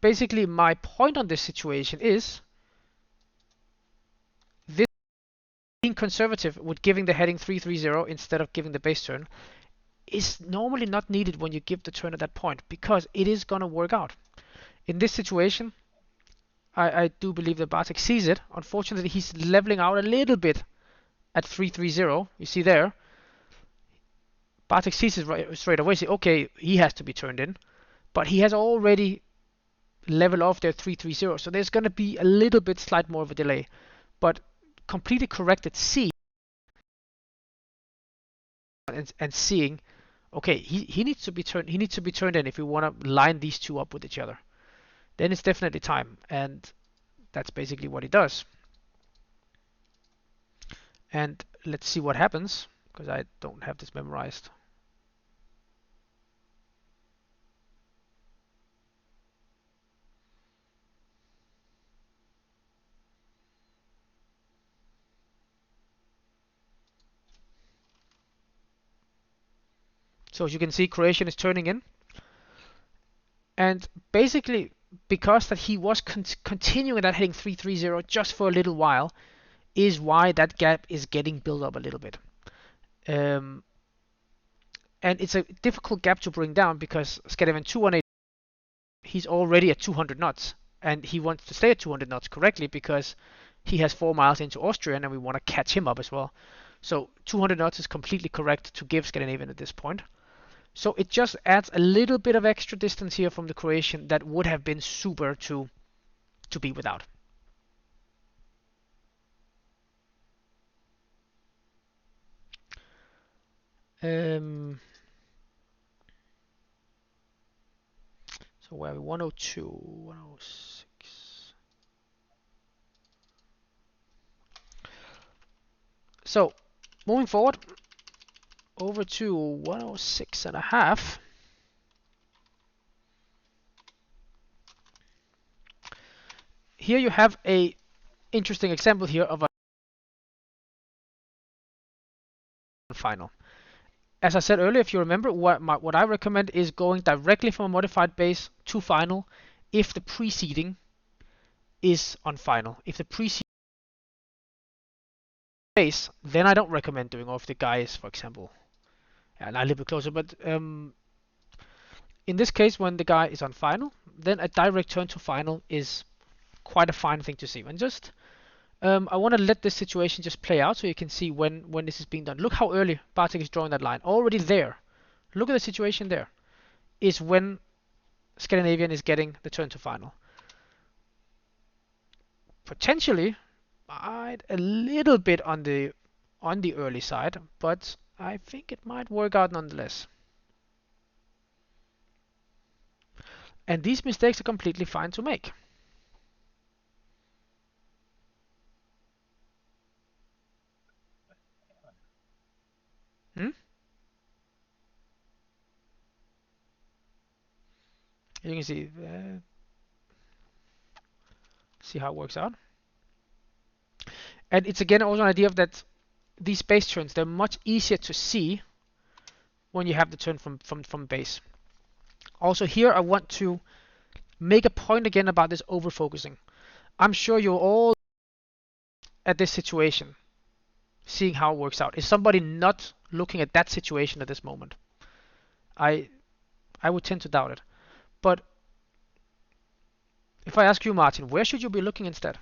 basically my point on this situation is this being conservative with giving the heading 330 instead of giving the base turn is normally not needed when you give the turn at that point because it is going to work out. In this situation, I do believe that Bartek sees it. Unfortunately, he's leveling out a little bit at 330. You see there, Bartek sees it right, straight away. See, okay, he has to be turned in, but he has already leveled off there 330. So there's going to be a little bit slight more of a delay, but completely corrected C and seeing, okay, he needs to be turned. He needs to be turned in if we want to line these two up with each other. Then it's definitely time, and that's basically what he does. And let's see what happens, because I don't have this memorized. So as you can see, Croatian is turning in, and basically because that he was continuing that heading 330 just for a little while is why that gap is getting built up a little bit. Um, and it's a difficult gap to bring down because Scandinavian 218, he's already at 200 knots, and he wants to stay at 200 knots correctly because he has 4 miles into Austria, and we want to catch him up as well. So 200 knots is completely correct to give Scandinavian at this point. So it just adds a little bit of extra distance here from the Croatian that would have been super to be without. Um, so where are we? 102, 106. So moving forward over to 106 and a half. Here you have a interesting example here of a final. As I said earlier, if you remember, what I recommend is going directly from a modified base to final if the preceding is on final. If the preceding base, then I don't recommend doing, or if the guy is, for example, and I live it closer, but in this case, when the guy is on final, then a direct turn to final is quite a fine thing to see. And just, I want to let this situation just play out so you can see when this is being done. Look how early Bartek is drawing that line. Already there. Look at the situation there. Is when Scandinavian is getting the turn to final. Potentially, a little bit on the early side, but I think it might work out nonetheless. And these mistakes are completely fine to make. Hmm? You can see how it works out. And it's again also an idea of that these base turns, they're much easier to see when you have the turn from base. Also here I want to make a point again about this over focusing. I'm sure you're all at this situation, seeing how it works out. Is somebody not looking at that situation at this moment? I would tend to doubt it. But if I ask you, Martin, where should you be looking instead?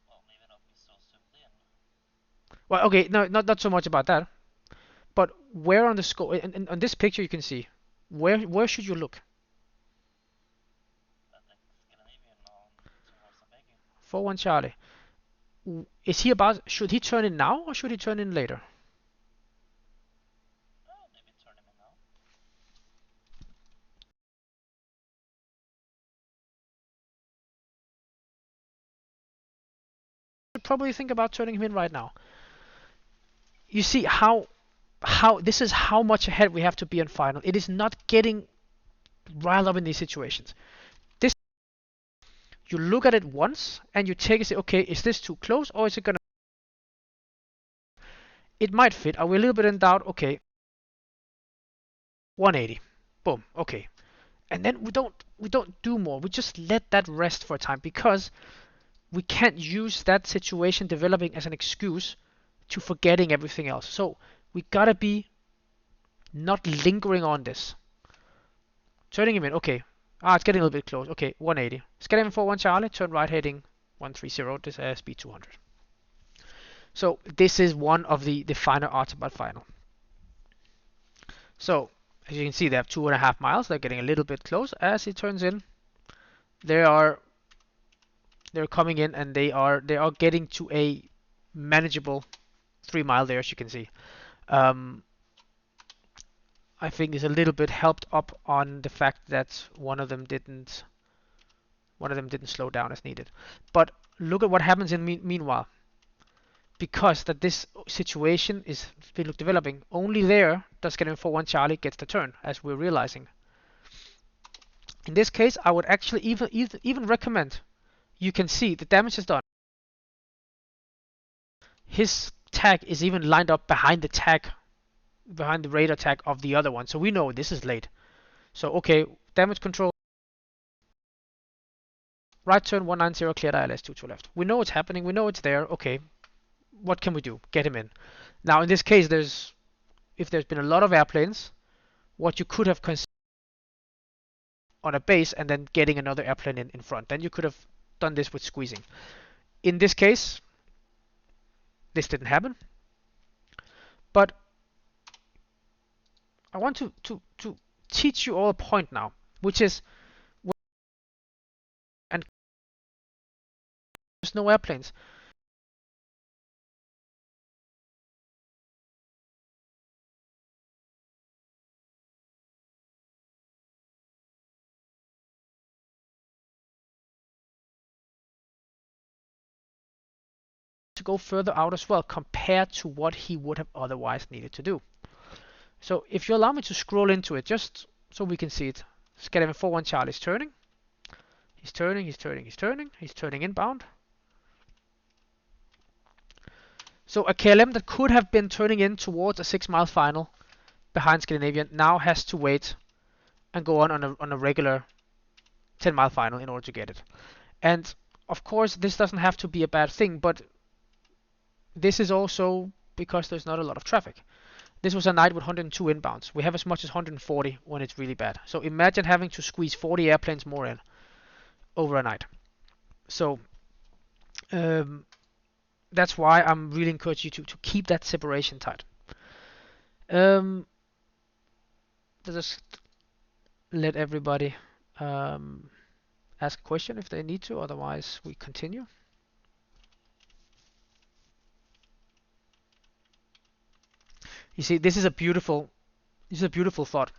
Well, maybe not be so zoomed in.
Well, okay, no, not so much about that. But where on the scope, on this picture you can see, where should you look?
At the Scandinavian on towards the Becky.
4-1 Charlie. Is he about, should he turn in now or should he turn in later?
Oh, maybe turn him in now.
Should probably think about turning him in right now. You see how this is how much ahead we have to be on final. It is not getting riled up in these situations. This, you look at it once and you take and say, okay, is this too close or is it gonna? It might fit. Are we a little bit in doubt? Okay, 180. Boom. Okay, and then we don't do more. We just let that rest for a time because we can't use that situation developing as an excuse to forgetting everything else. So we gotta be not lingering on this. Turning him in, okay. It's getting a little bit close. Okay, 180. Scanning for 1 Charlie, turn right heading 130, this speed 200. So this is one of the finer arts about final. So as you can see, they have 2.5 miles. They're getting a little bit close. As it turns in, they're coming in and they are getting to a manageable 3 mile there, as you can see. I think is a little bit helped up on the fact that one of them didn't slow down as needed. But look at what happens in meanwhile. Because that this situation is developing, only there does getting for 1 Charlie gets the turn, as we're realizing. In this case, I would actually even recommend, you can see the damage is done. His tag is even lined up behind the tag behind the radar tag of the other one. So we know this is late. So okay, damage control, right turn 190, cleared ILS 22 left. We know it's happening. We know it's there. Okay, what can we do? Get him in. Now in this case, if there's been a lot of airplanes, what you could have considered on a base and then getting another airplane in front. Then you could have done this with squeezing. In this case, this didn't happen. But I want to teach you all a point now, which is and there's no airplanes. To go further out as well compared to what he would have otherwise needed to do. So if you allow me to scroll into it just so we can see it. Skeleton 41 Charlie is turning. He's turning, he's turning, he's turning, he's turning inbound. So a KLM that could have been turning in towards a 6-mile final behind Scandinavian now has to wait and go on a regular 10-mile final in order to get it. And of course, this doesn't have to be a bad thing, but this is also because there's not a lot of traffic. This was a night with 102 inbounds. We have as much as 140 when it's really bad. So imagine having to squeeze 40 airplanes more in over a night. So that's why I'm really encouraging you to keep that separation tight. Just let everybody ask a question if they need to, otherwise we continue. You see, this is a beautiful thought.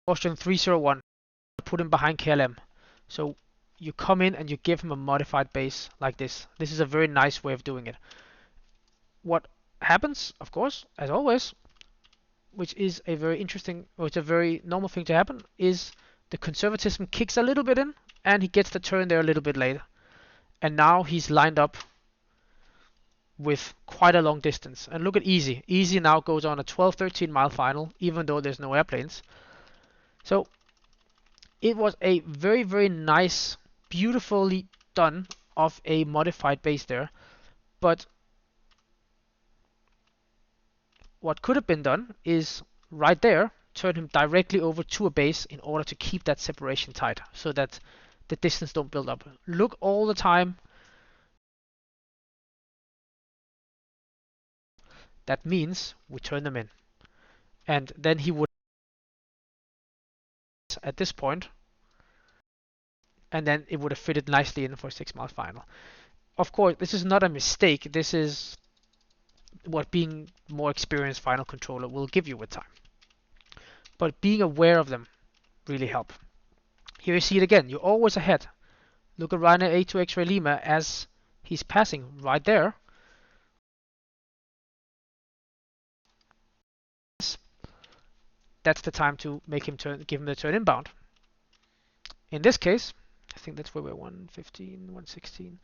Austrian 301, put him behind KLM. So you come in and you give him a modified base like this. This is a very nice way of doing it. What happens, of course, as always, which is a very interesting, or it's a very normal thing to happen, is the conservatism kicks a little bit in, and he gets the turn there a little bit later. And now he's lined up with quite a long distance. And look at Easy. Easy now goes on a 12-13 mile final, even though there's no airplanes. So it was a very, very nice, beautifully done of a modified base there. But what could have been done is right there, turn him directly over to a base in order to keep that separation tight so that the distance don't build up. Look all the time. That means we turn them in. And then he would at this point, and then it would have fitted nicely in for a 6-mile final. Of course, this is not a mistake. This is what being more experienced final controller will give you with time. But being aware of them really help. Here you see it again. You're always ahead. Look at Ryanair A2 X-Ray Lima as he's passing right there. That's the time to make him turn, give him the turn inbound. In this case, I think that's where we're 115, 116.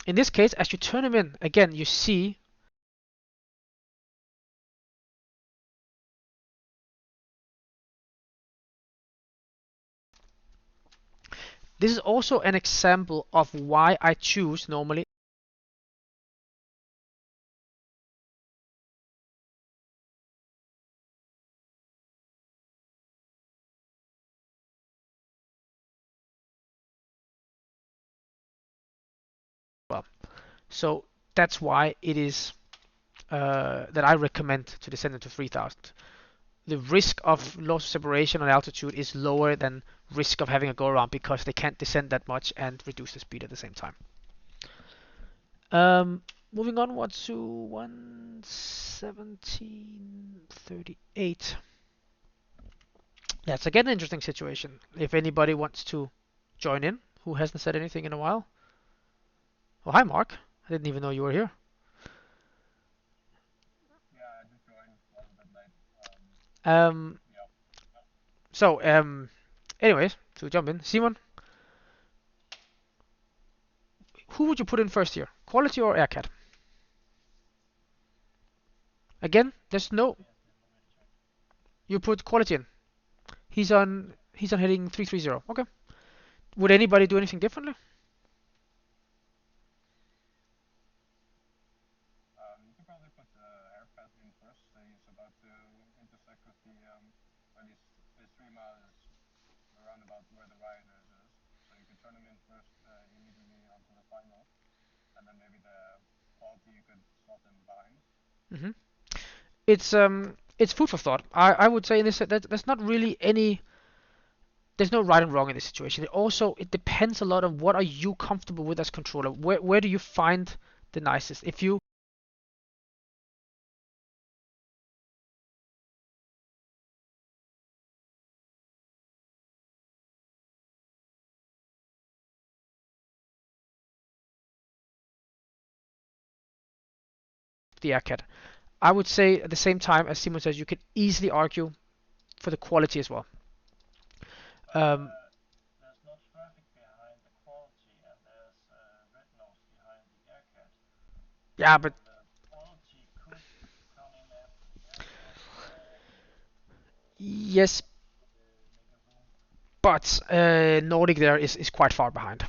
In this case, as you turn him in, again, you see this is also an example of why I choose normally well. So that's why it is that I recommend to descend to 3000. The risk of loss of separation on altitude is lower than risk of having a go around because they can't descend that much and reduce the speed at the same time. Moving onwards to 117.38. That's again an interesting situation. If anybody wants to join in, who hasn't said anything in a while. Oh, hi Mark. I didn't even know you were here.
Yeah, I just joined. Was a bit late. Yeah.
So, anyways, to jump in, Simon, who would you put in first here? Quality or AirCat? Again, there's no.
Yes, the movement check.
You put quality in. He's on heading 330. Okay. Would anybody do anything differently?
You could probably put the haircut in first. He's about to intersect with the well, his 3 mile is around about where the Ryanair's is. So you could turn him in first immediately onto the final, and then maybe the quality you could slot him behind.
Hmm. It's food for thought. I would say in this that there's not really any. There's no right and wrong in this situation. It depends a lot on what are you comfortable with as controller. Where do you find the nicest? If you the AirCat, I would say at the same time as Simon says, you could easily argue for the quality as well.
But
Um,
there's no traffic behind the quality, and there's red nose behind the aircat.
yeah, but
So the quality could come in after the aircat
yes,
to make a room.
but Nordic there is quite far behind.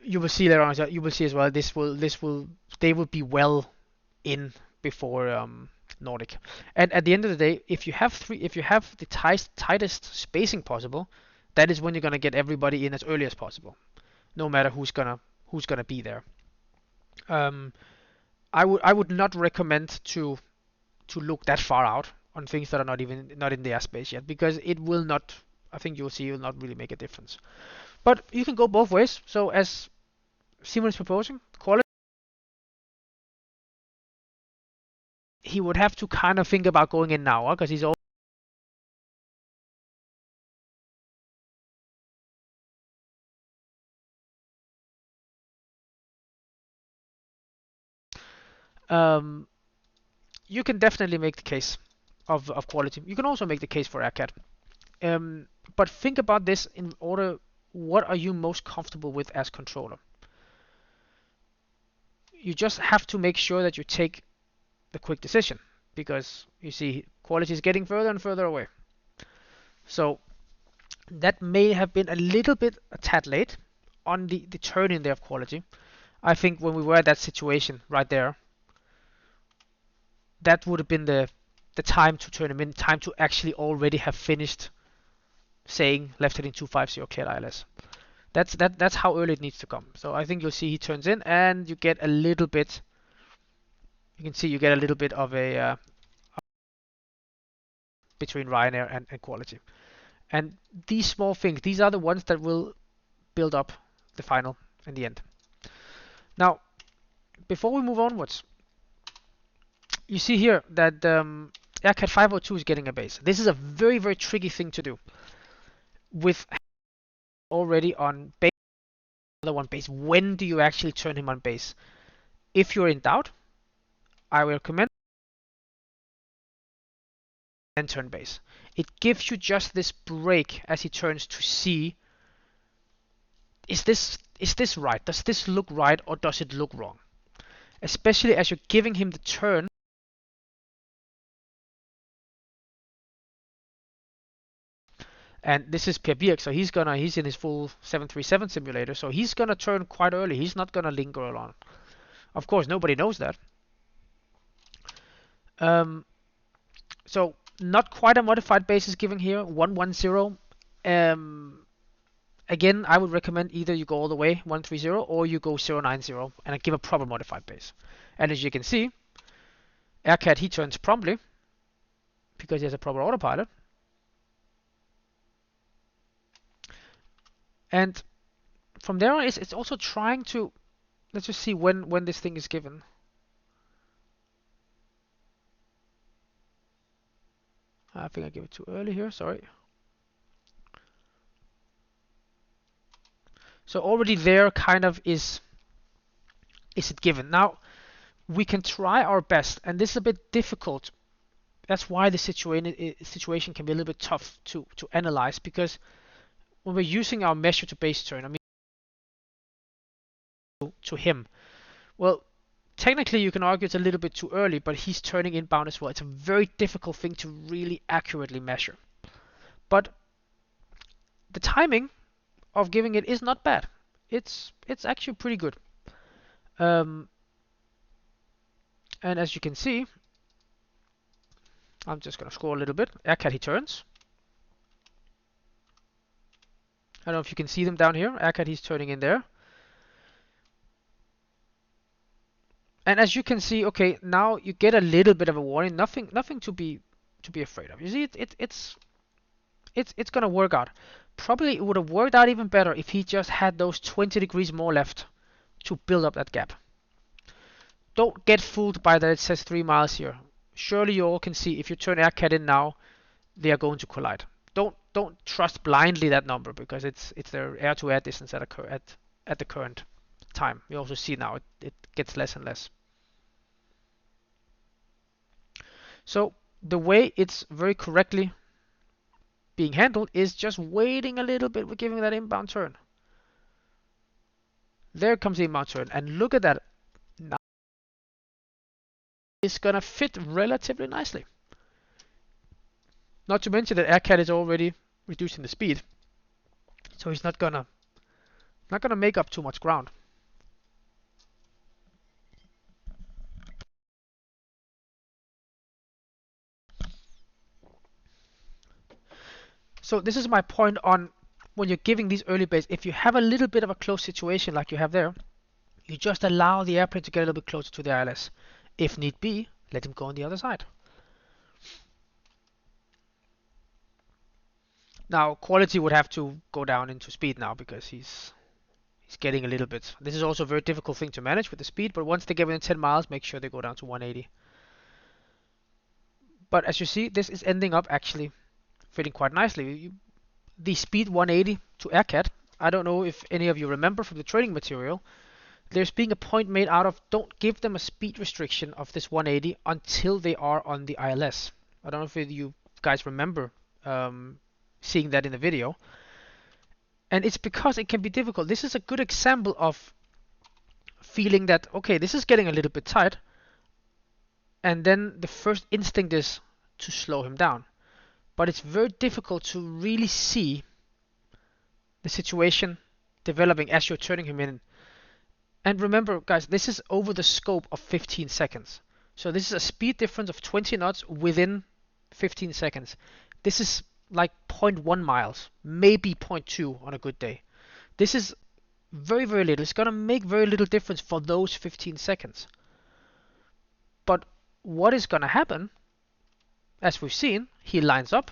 You will see there on. You will see as well. This will they will be well in before Nordic. And at the end of the day, if you have the tightest spacing possible, that is when you're gonna get everybody in as early as possible, no matter who's gonna be there. Um, I would not recommend to look that far out on things that are not in the airspace yet, because it will not. I think you'll see it will not really make a difference. But you can go both ways. So as Simon is proposing, quality, he would have to kind of think about going in now, because he's all. Um, you can definitely make the case of quality. You can also make the case for AirCat. Um, but think about this in order. What are you most comfortable with as controller? You just have to make sure that you take the quick decision, because you see quality is getting further and further away. So that may have been a little bit a tad late on the turn in there of quality. I think when we were at that situation right there, that would have been the time to turn him in, time to actually already have finished saying left heading 250 clear ILS. That's how early it needs to come. So I think you'll see he turns in, and you get a little bit. You can see you get a little bit of a between Ryanair and quality. And these small things, these are the ones that will build up the final in the end. Now, before we move onwards, you see here that AirCat 502 is getting a base. This is a very, very tricky thing to do with already on base, another one base. When do you actually turn him on base? If you're in doubt, I will recommend and turn base. It gives you just this break as he turns to see, is this right? Does this look right, or does it look wrong? Especially as you're giving him the turn. And this is Per Birk, so he's in his full 737 simulator, so he's gonna turn quite early. He's not gonna linger along. Of course, nobody knows that. Um, so not quite a modified basis given here, 110. Um, Again, I would recommend either you go all the way 130 or you go 090 and give a proper modified base. And as you can see, AirCat he turns promptly because he has a proper autopilot. And from there on, it's also trying to, let's just see when this thing is given. I think I gave it too early here, sorry. So already there kind of is it given. Now we can try our best, and this is a bit difficult. That's why the situation can be a little bit tough to analyze, because when we're using our measure to base turn, I mean to him, well, technically you can argue it's a little bit too early, but he's turning inbound as well. It's a very difficult thing to really accurately measure. But the timing of giving it is not bad. It's actually pretty good. Um, and as you can see, I'm just gonna scroll a little bit. Aircat he turns. I don't know if you can see them down here. Aircat he's turning in there. And as you can see, okay, now you get a little bit of a warning. Nothing to be afraid of. You see, it's gonna work out. Probably it would have worked out even better if he just had those 20 degrees more left to build up that gap. Don't get fooled by that it says 3 miles here. Surely you all can see if you turn Aircat in now, they are going to collide. Don't trust blindly that number because it's their air-to-air distance at the current time. You also see now it gets less and less. So the way it's very correctly being handled is just waiting a little bit with giving that inbound turn. There comes the inbound turn, and look at that. Now it's gonna fit relatively nicely. Not to mention that Aircat is already reducing the speed, so he's not gonna make up too much ground. So this is my point on when you're giving these early baits. If you have a little bit of a close situation like you have there, you just allow the airplane to get a little bit closer to the ILS. If need be, let him go on the other side. Now quality would have to go down into speed now because he's getting a little bit. This is also a very difficult thing to manage with the speed, but once they get within 10 miles, make sure they go down to 180. But as you see, this is ending up actually fitting quite nicely. The speed 180 to Aircat, I don't know if any of you remember from the training material, there's being a point made out of don't give them a speed restriction of this 180 until they are on the ILS. I don't know if you guys remember seeing that in the video. And it's because it can be difficult. This is a good example of feeling that, okay, this is getting a little bit tight, and then the first instinct is to slow him down. But it's very difficult to really see the situation developing as you're turning him in. And remember, guys, this is over the scope of 15 seconds. So this is a speed difference of 20 knots within 15 seconds. This is like 0.1 miles, maybe 0.2 on a good day. This is very, very little. It's going to make very little difference for those 15 seconds. But what is going to happen, as we've seen, he lines up.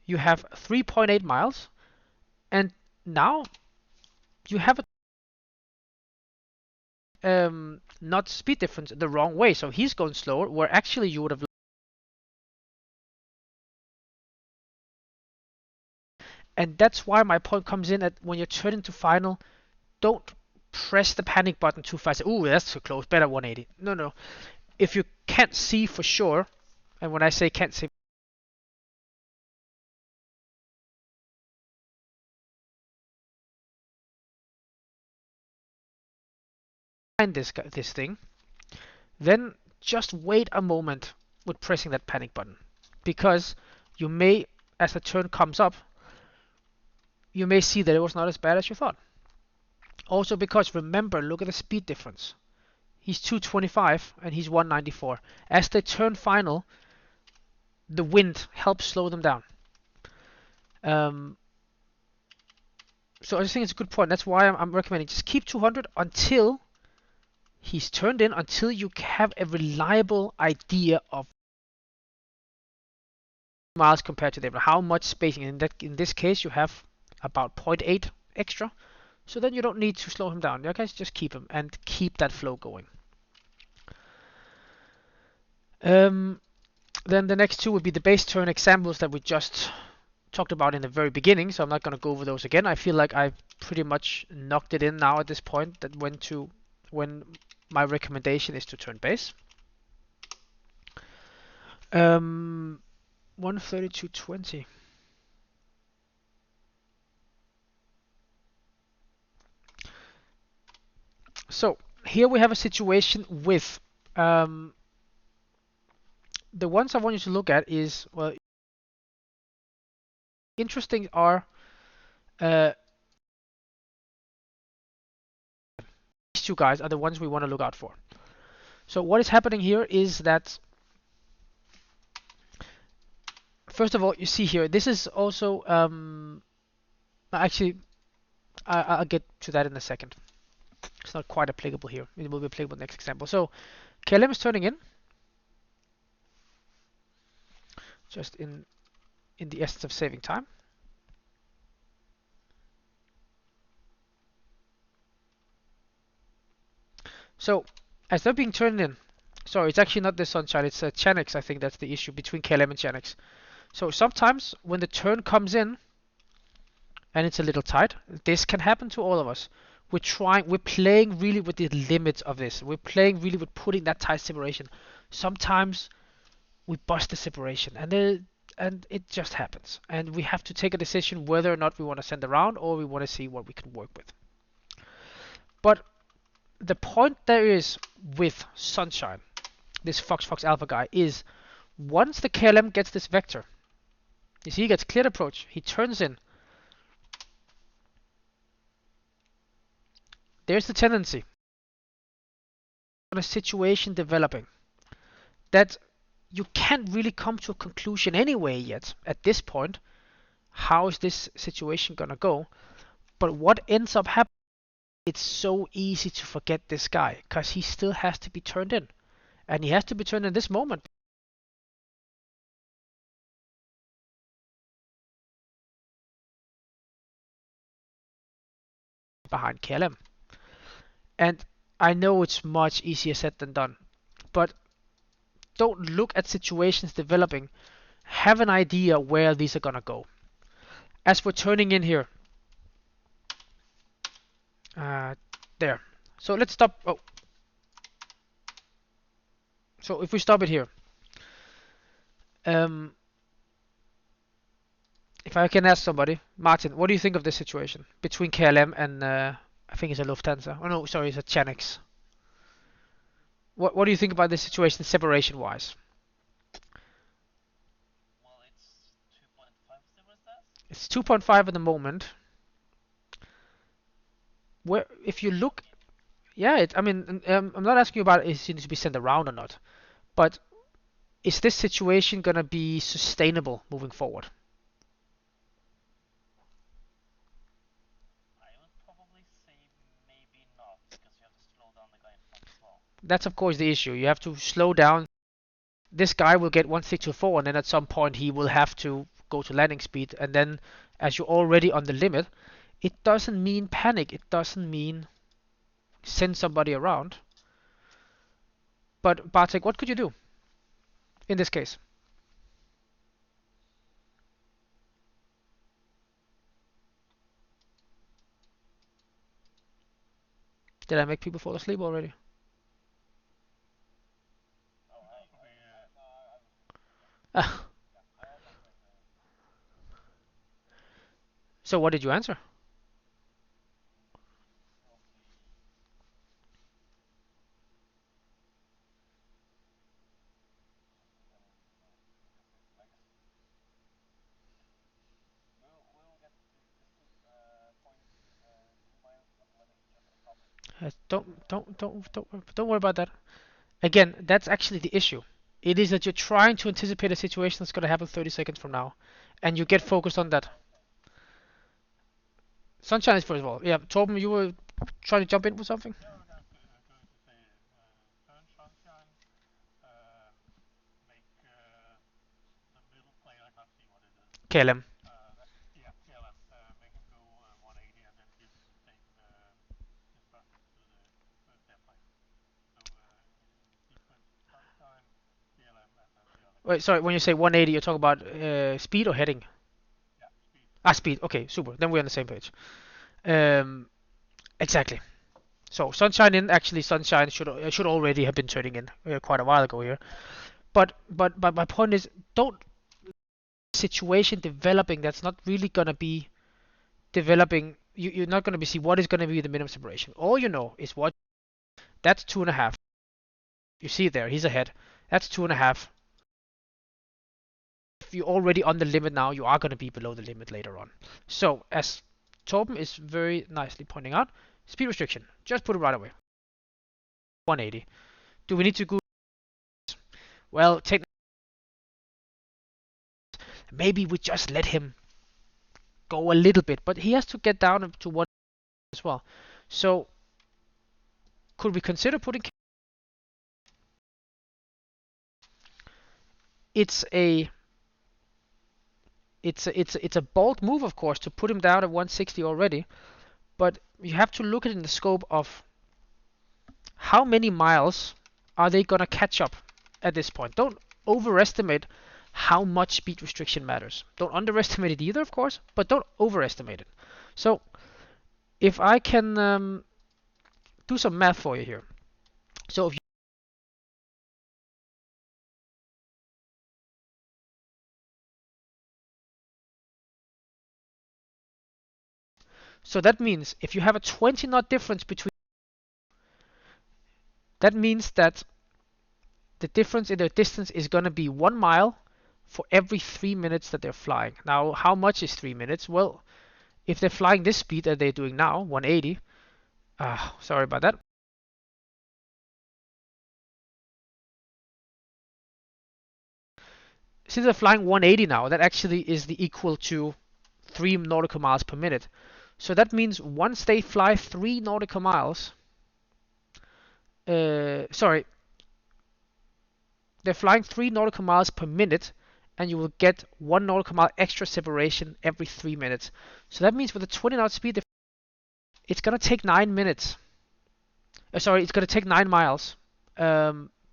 You have 3.8 miles, and now you have a not speed difference the wrong way. So he's going slower, where actually you would have. And that's why my point comes in at when you're turning to final, don't press the panic button too fast. Ooh, that's too close. Better 180. No, no. If you can't see for sure, and when I say can't see, this thing, then just wait a moment with pressing that panic button, because you may, as the turn comes up, you may see that it was not as bad as you thought. Also because remember, look at the speed difference. He's 225 and he's 194. As they turn final, the wind helps slow them down. So I just think it's a good point. That's why I'm recommending just keep 200 until he's turned in, until you have a reliable idea of miles compared to them, how much spacing. In this case, you have about 0.8 extra, so then you don't need to slow him down. You guys just keep him and keep that flow going. Then the next two would be the base turn examples that we just talked about in the very beginning, so I'm not going to go over those again. I feel like I've pretty much knocked it in now at this point, that when my recommendation is to turn base. 132.20. So here we have a situation with the ones I want you to look at is, well, interesting are uh, these two guys are the ones we want to look out for. So what is happening here is that, first of all, you see here, this is also, actually, I'll get to that in a second. It's not quite applicable here. It will be applicable next example. So KLM is turning in, just in the essence of saving time. So as they're being turned in, sorry, it's actually not the Sunshine, it's Chanix, I think that's the issue between KLM and Chanix. So sometimes when the turn comes in and it's a little tight, this can happen to all of us. We're playing really with the limits of this. We're playing really with putting that tight separation. Sometimes we bust the separation and it just happens. And we have to take a decision whether or not we want to send around or we want to see what we can work with. But the point there is with Sunshine, this Fox Alpha guy, is once the KLM gets this vector, you see he gets cleared approach, he turns in. There's the tendency on a situation developing that you can't really come to a conclusion anyway yet at this point. How is this situation gonna go? But what ends up happening, it's so easy to forget this guy because he still has to be turned in. And he has to be turned in this moment. Behind KLM. And I know it's much easier said than done. But don't look at situations developing. Have an idea where these are gonna go. As we're turning in here. There. So let's stop. Oh. So if we stop it here. If I can ask somebody, Martin, what do you think of this situation between KLM and I think it's a Lufthansa? Oh no, sorry, it's a Chanix. What do you think about this situation separation wise?
Well, it's 2.5 thermostats.
It's 2.5 at the moment. Where if you look, yeah, I mean, I'm not asking you about is it needs to be sent around or not, but is this situation gonna be sustainable moving forward?
I would probably say maybe not, because you have to slow down the guy in front as well.
That's of course the issue. You have to slow down. This guy will get 1.624, and then at some point he will have to go to landing speed, and then as you're already on the limit, it doesn't mean panic. It doesn't mean send somebody around. But Bartek, what could you do in this case? Did I make people fall asleep already?
Oh,
So what did you answer?
we'll get to this point 2 miles when he jump the cover.
Don't worry about that. Again, that's actually the issue. It is that you're trying to anticipate a situation that's going to happen 30 seconds from now, and you get focused on that. Sunshine is first of all. Yeah, Torben, you were trying to jump in with something?
Yeah, I was going to say, turn Sunshine, make the middle player, I can't see what it is.
KLM.
Yeah, KLM, make him go 180 and then give the same instructions to the dev line. So in sequence, Sunshine, KLM, and then the other guy.
Wait, sorry, when you say 180, you're talking about speed or heading?
Yeah, speed.
Ah, speed. Okay, super. Then we're on the same page. Um, exactly. So Sunshine in actually Sunshine should already have been turning in quite a while ago here. But my point is, don't situation developing that's not really gonna be developing. You're not gonna be see what is gonna be the minimum separation. All you know is what That's 2.5. You see it there, he's ahead. That's 2.5. If you're already on the limit now, you are going to be below the limit later on. So, as Torben is very nicely pointing out, speed restriction, just put it right away. 180. Do we need to go? Well, maybe we just let him go a little bit, but he has to get down to 1 as well. So, could we consider putting? It's a bold move, of course, to put him down at 160 already, but you have to look at it in the scope of how many miles are they gonna catch up at this point. Don't overestimate how much speed restriction matters. Don't underestimate it either, of course, but don't overestimate it. So if I can do some math for you here. So if you so that means if you have a 20 knot difference between, that means that the difference in their distance is going to be 1 mile for every 3 minutes that they're flying. Now, how much is 3 minutes? Well, if they're flying this speed that they're doing now, 180, sorry about that. Since they're flying 180 now, that actually is the equal to 3 nautical miles per minute. So that means once they fly 3 nautical miles, sorry, they're flying 3 nautical miles per minute, and you will get 1 nautical mile extra separation every 3 minutes. So that means with a 20 knot speed, it's going to take 9 minutes. Sorry, it's going to take 9 miles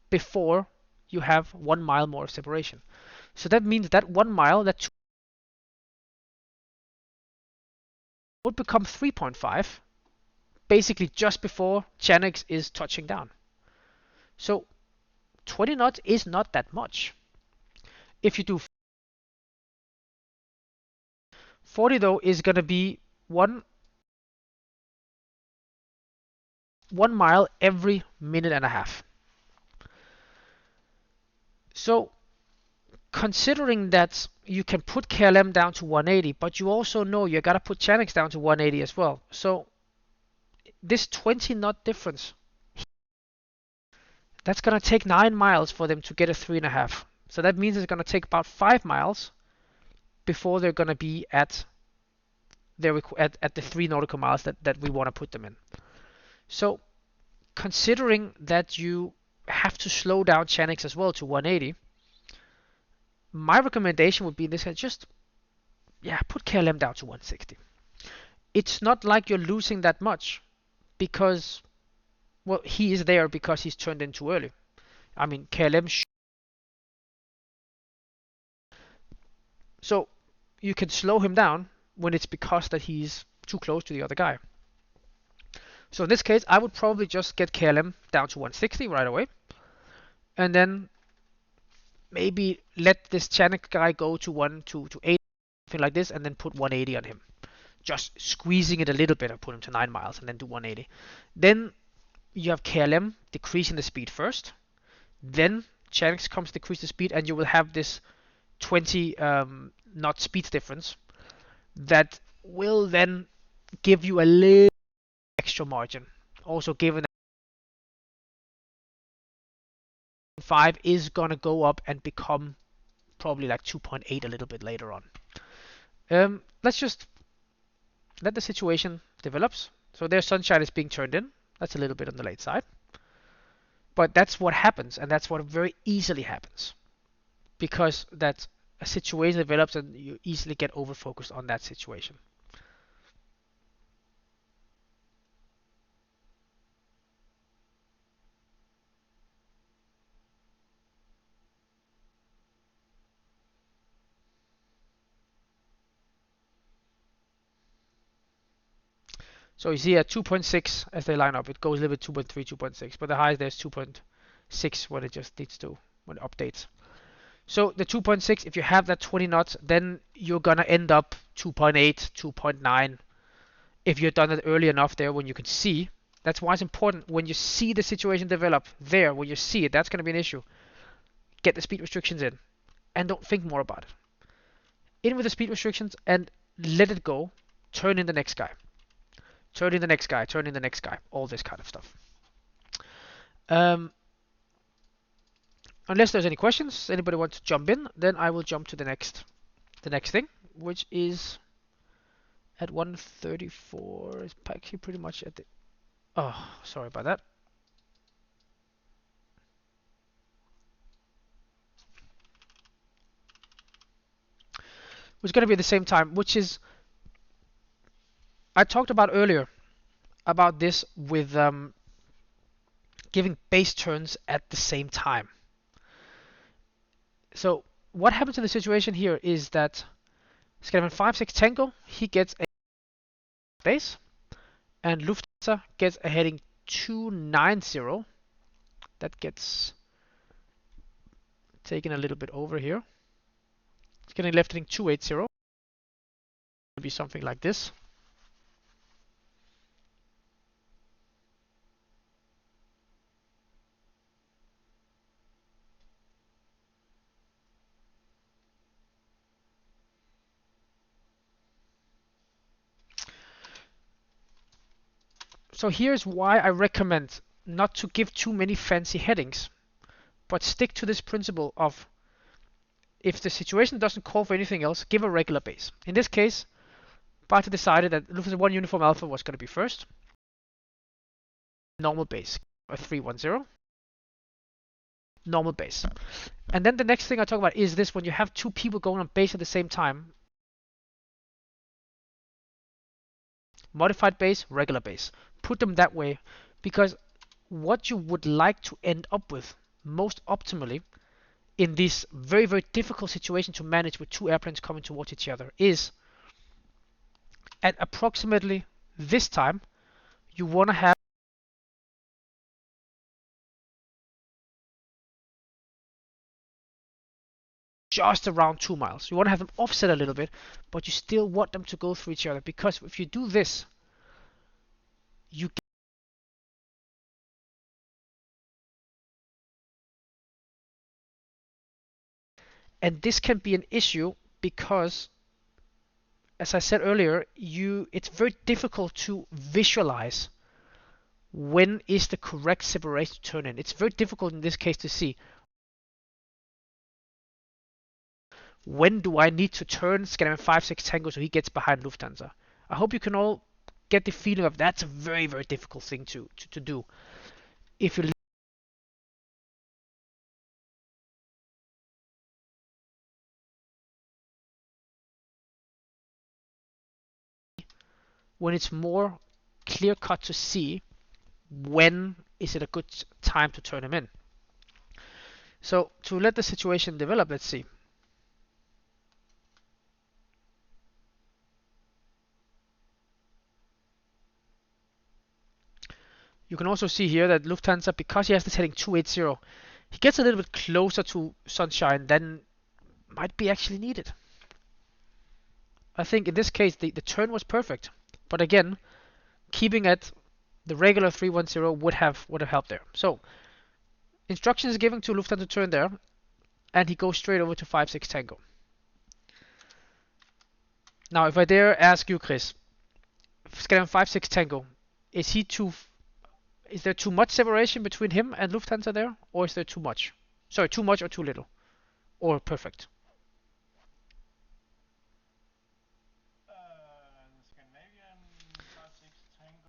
before you have 1 mile more separation. So that means that 1 mile, that would become 3.5, basically just before Chanix is touching down. So 20 knots is not that much. If you do 40 though, is going to be 1 mile every minute and a half. So considering that you can put KLM down to 180, but you also know you gotta put Chanix down to 180 as well. So this 20 knot difference, that's gonna take 9 miles for them to get a 3.5. So that means it's gonna take about 5 miles before they're gonna be at their at the 3 nautical miles that we want to put them in. So considering that you have to slow down Chanix as well to 180, my recommendation would be in this case, just put KLM down to 160. It's not like you're losing that much because, well, he is there because he's turned in too early. I mean, KLM. So you can slow him down when it's because that he's too close to the other guy. So in this case, I would probably just get KLM down to 160 right away, and then maybe let this Chanik guy go to 8, something like this, and then put 180 on him. Just squeezing it a little bit and put him to 9 miles and then do 180. Then you have KLM decreasing the speed first. Then Chanik comes to decrease the speed, and you will have this 20 knot speed difference that will then give you a little extra margin. Also, given that 5 is gonna go up and become probably like 2.8 a little bit later on. Let's just let the situation develops. So their sunshine is being turned in. That's a little bit on the late side. But that's what happens, and that's what very easily happens. Because that a situation develops and you easily get over-focused on that situation. So you see at 2.6 as they line up, it goes a little bit 2.3, 2.6, but the highest there's 2.6 when it just needs to, when it updates. So the 2.6, if you have that 20 knots, then you're gonna end up 2.8, 2.9. If you've done it early enough there when you can see That's why it's important when you see the situation develop there, when you see it, that's going to be an issue. Get the speed restrictions in and don't think more about it. In with the speed restrictions and let it go. Turn in the next guy. Turn in the next guy. Turn in the next guy. All this kind of stuff. Um, unless there's any questions, anybody wants to jump in, then I will jump to the next thing, which is at 134. It's actually pretty much at the. Oh, sorry about that. It's going to be at the same time, which is I talked about earlier about this with giving base turns at the same time. So what happens in the situation here is that Skeleton 5-6 Tango, he gets a base, and Lufthansa gets a heading 290. That gets taken a little bit over here. It's getting left heading 280. It'll be something like this. So here's why I recommend not to give too many fancy headings, but stick to this principle of if the situation doesn't call for anything else, give a regular base. In this case, Barta decided that Lufthansa 1 Uniform Alpha was going to be first. Normal base, a 310. Normal base. And then the next thing I talk about is this: when you have two people going on base at the same time, modified base, regular base. Put them that way, because what you would like to end up with most optimally in this very, very difficult situation to manage with two airplanes coming towards each other is at approximately this time, you want to have just around 2 miles. You want to have them offset a little bit, but you still want them to go through each other, because if you do this, you get, and this can be an issue because, as I said earlier, it's very difficult to visualize when is the correct separation to turn in. It's very difficult in this case to see when do I need to turn Scandinavian 5-6 Tango so he gets behind Lufthansa. I hope you can all get the feeling of that's a very, very difficult thing to do. If you when it's more clear cut to see when is it a good time to turn him in. So to let the situation develop, let's see. You can also see here that Lufthansa, because he has this heading 280, he gets a little bit closer to Sunshine than might be actually needed. I think in this case the turn was perfect, but again, keeping at the regular 310 would have helped there. So instruction is given to Lufthansa to turn there, and he goes straight over to 5-6 Tango. Now, if I dare ask you, Chris, Skandinavian 5-6 Tango, is there too much separation between him and Lufthansa there, or is there too much? Sorry, too much or too little, or perfect?
The Scandinavian 5-6 Tango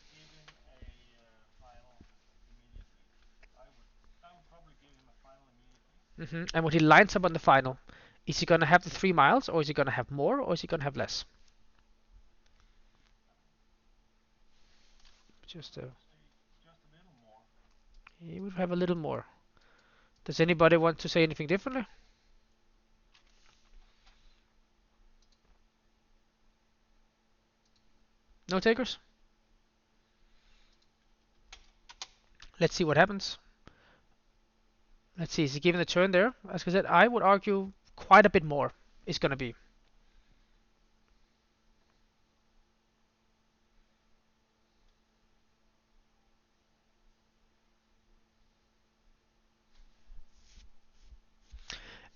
giving a final immediately. I would probably give him a final immediately.
And when he lines up on the final, is he gonna have the 3 miles, or is he gonna have more, or is he gonna have less? Just
Just a little more.
he would have a little more. Does anybody want to say anything differently? No takers? Let's see what happens. Let's see, is he given the turn there? As I said, I would argue quite a bit more is going to be.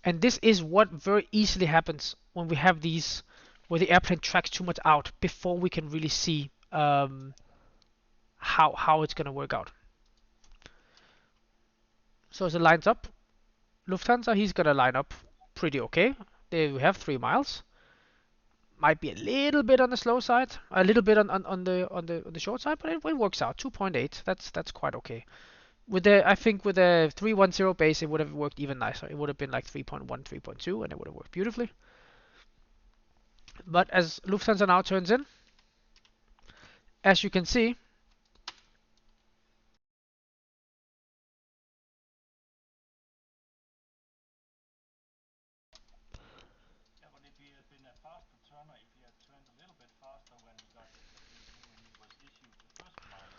And this is what very easily happens when we have these, where the airplane tracks too much out before we can really see how it's going to work out. So as it lines up, Lufthansa, he's going to line up pretty okay. There we have 3 miles. Might be a little bit on the slow side, a little bit on the short side, but it works out. 2.8. That's quite okay. With the I think with a 310 base, it would have worked even nicer. It would have been like 3.1, 3.2, and it would have worked beautifully. But as Lufthansa now turns in, as you can see,
Yeah, but if he had been a faster turner, if he had turned a little bit faster when he got when he was issued the first command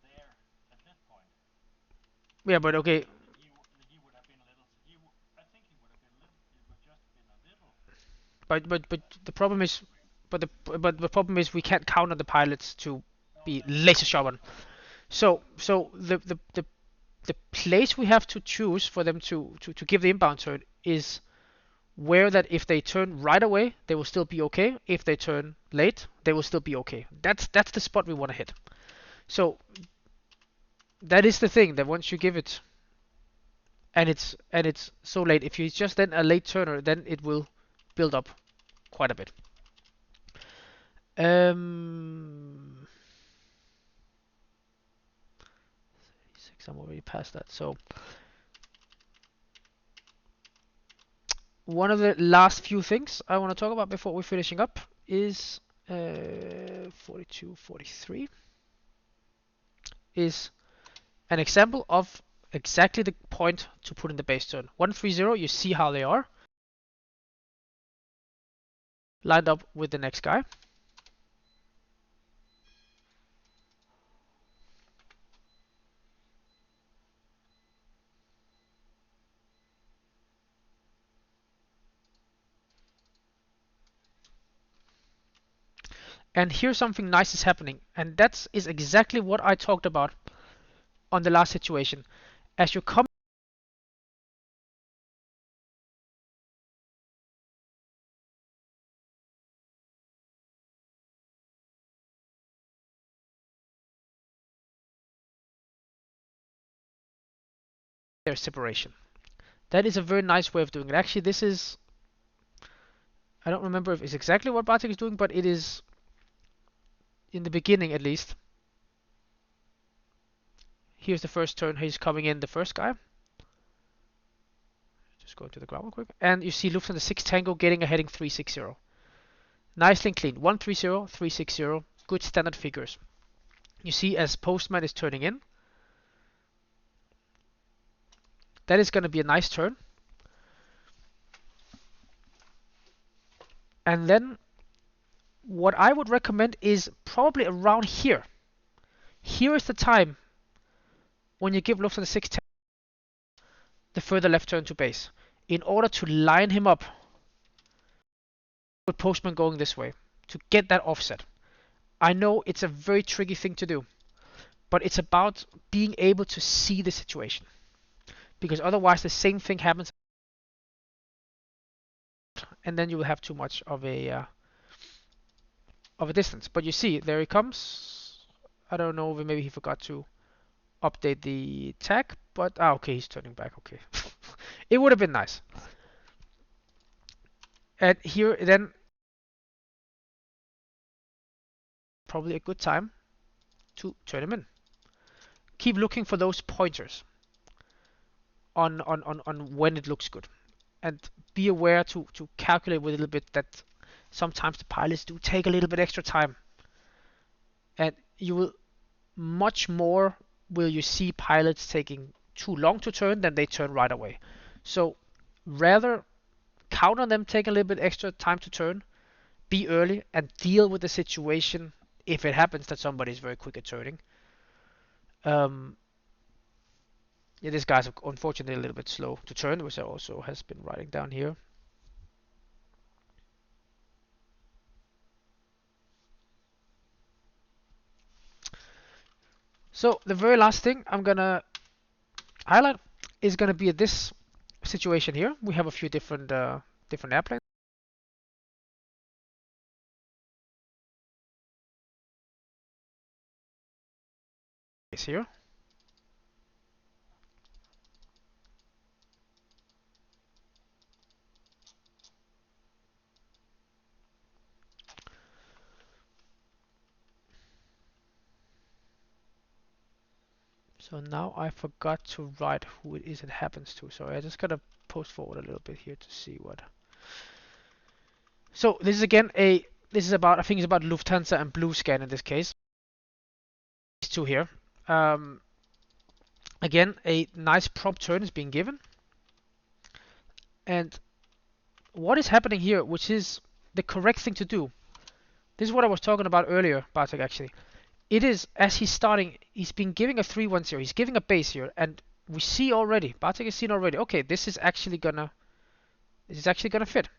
there at that point,
yeah, but okay,
he would have been a little. I think he would have been a little. It would just been a little.
but the problem is, but the problem is we can't count on the pilots to
No,
be
that's
laser sharp on.
true.
So the place we have to choose for them to give the inbound turn is where that if they turn right away, they will still be okay. If they turn late, they will still be okay. That's the spot we want to hit. So that is the thing that once you give it and it's so late, if you just then a late turner, then it will build up quite a bit. Um, 36, I'm already past that. So one of the last few things I want to talk about before we're finishing up is 42, 43 is an example of exactly the point to put in the base turn. 130, you see how they are lined up with the next guy. And here something nice is happening, and that is exactly what I talked about on the last situation. As you come there's separation. That is a very nice way of doing it. Actually, this is, I don't remember if it's exactly what Bartek is doing, but it is in the beginning at least. Here's the first turn. He's coming in, the first guy. Just go to the ground real quick. And you see Lufthansa 6 Tango getting a heading 360. Nicely and clean. 130, 360. Good standard figures. You see as Postman is turning in. That is going to be a nice turn. And then what I would recommend is probably around here. Here is the time when you give Lufthansa 6 Tango the further left turn to base in order to line him up with Postman going this way to get that offset. I know it's a very tricky thing to do, but it's about being able to see the situation, because otherwise the same thing happens and then you will have too much of a distance. But you see, there he comes. I don't know, maybe he forgot to update the tag, but okay, he's turning back. Okay, it would have been nice. And here then probably a good time to turn him in. Keep looking for those pointers on when it looks good, and be aware to calculate with a little bit that sometimes the pilots do take a little bit extra time, and you will much more will you see pilots taking too long to turn than they turn right away. So rather count on them taking a little bit extra time to turn, be early and deal with the situation if it happens that somebody is very quick at turning. Um, yeah, this guy's unfortunately a little bit slow to turn, which I also has been writing down here. So the very last thing I'm gonna highlight is gonna be this situation here. We have a few different airplanes here. So now I forgot to write who it is it happens to. So I just gotta post forward a little bit here to see what. So this is again this is about, I think it's about Lufthansa and BlueScan in this case. These two here. Um, Again, a nice prompt turn is being given. And what is happening here, which is the correct thing to do. This is what I was talking about earlier, Bartek, actually. It is, as he's starting, he's been giving a 3-1-0. He's giving a base here, and we see already, Bartek has seen already, okay, this is actually gonna fit.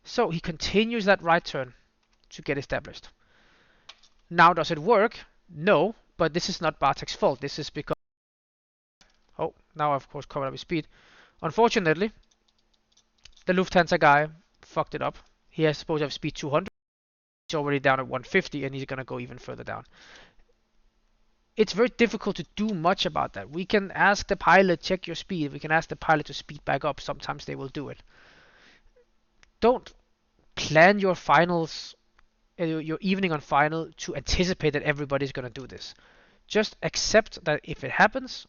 So he continues that right turn to get established. Now, does it work? No, but this is not Bartek's fault. This is because, oh, now I've of course covered up his speed. Unfortunately, the Lufthansa guy fucked it up. He has supposed to have speed 200. He's already down at 150, and he's gonna go even further down. It's very difficult to do much about that. We can ask the pilot, check your speed. We can ask the pilot to speed back up. Sometimes they will do it. Don't plan your finals, your evening on final to anticipate that everybody's going to do this. Just accept that if it happens,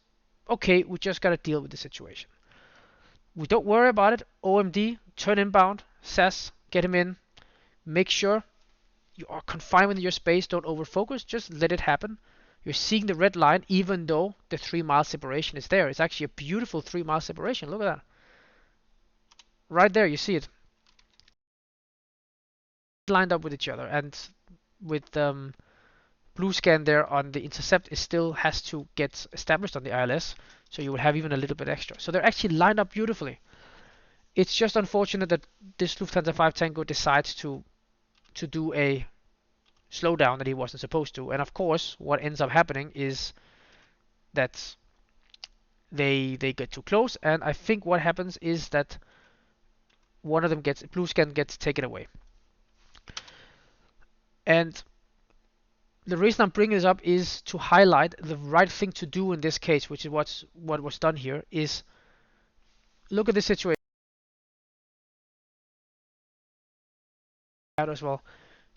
okay, we just got to deal with the situation. We don't worry about it. OMD, turn inbound, SAS, get him in. Make sure you are confined within your space. Don't overfocus. Just let it happen. You're seeing the red line, even though the 3 mile separation is there. It's actually a beautiful 3 mile separation. Look at that. Right there, you see it. Lined up with each other. And with BlueScan there on the intercept, it still has to get established on the ILS. So you will have even a little bit extra. So they're actually lined up beautifully. It's just unfortunate that this Lufthansa 5 Tango decides to do a slowdown that he wasn't supposed to. And of course, what ends up happening is that they get too close, and I think what happens is that one of them gets, BlueScan gets taken away. And the reason I'm bringing this up is to highlight the right thing to do in this case, which is what was done here, is look at this situation out as well.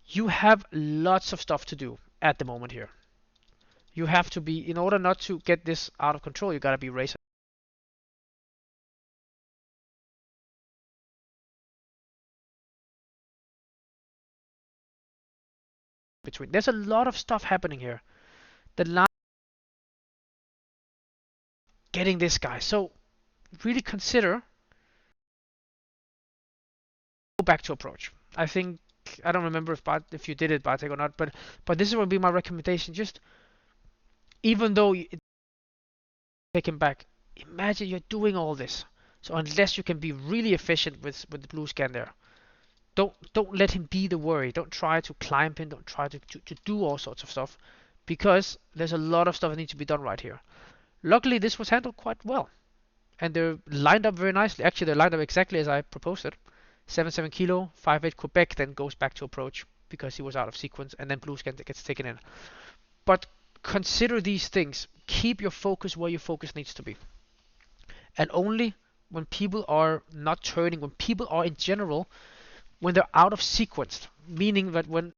You have lots of stuff to do at the moment here. You have to be, in order not to get this out of control, you gotta be racing between. There's a lot of stuff happening here. The line getting this guy. So really consider go back to approach. I think I don't remember if you did it, Bartek, or not, but this would be my recommendation. Just even though you take him back, imagine you're doing all this. So unless you can be really efficient with the BlueScan there, don't let him be the worry. Don't try to climb him. Don't try to do all sorts of stuff, because there's a lot of stuff that needs to be done right here. Luckily, this was handled quite well, and they're lined up very nicely. Actually, they're lined up exactly as I proposed it. 7-7 kilo, 5-8 Quebec, then goes back to approach because he was out of sequence, and then BlueScan gets taken in. But consider these things. Keep your focus where your focus needs to be. And only when people are not turning, when people are in general, when they're out of sequence, meaning that when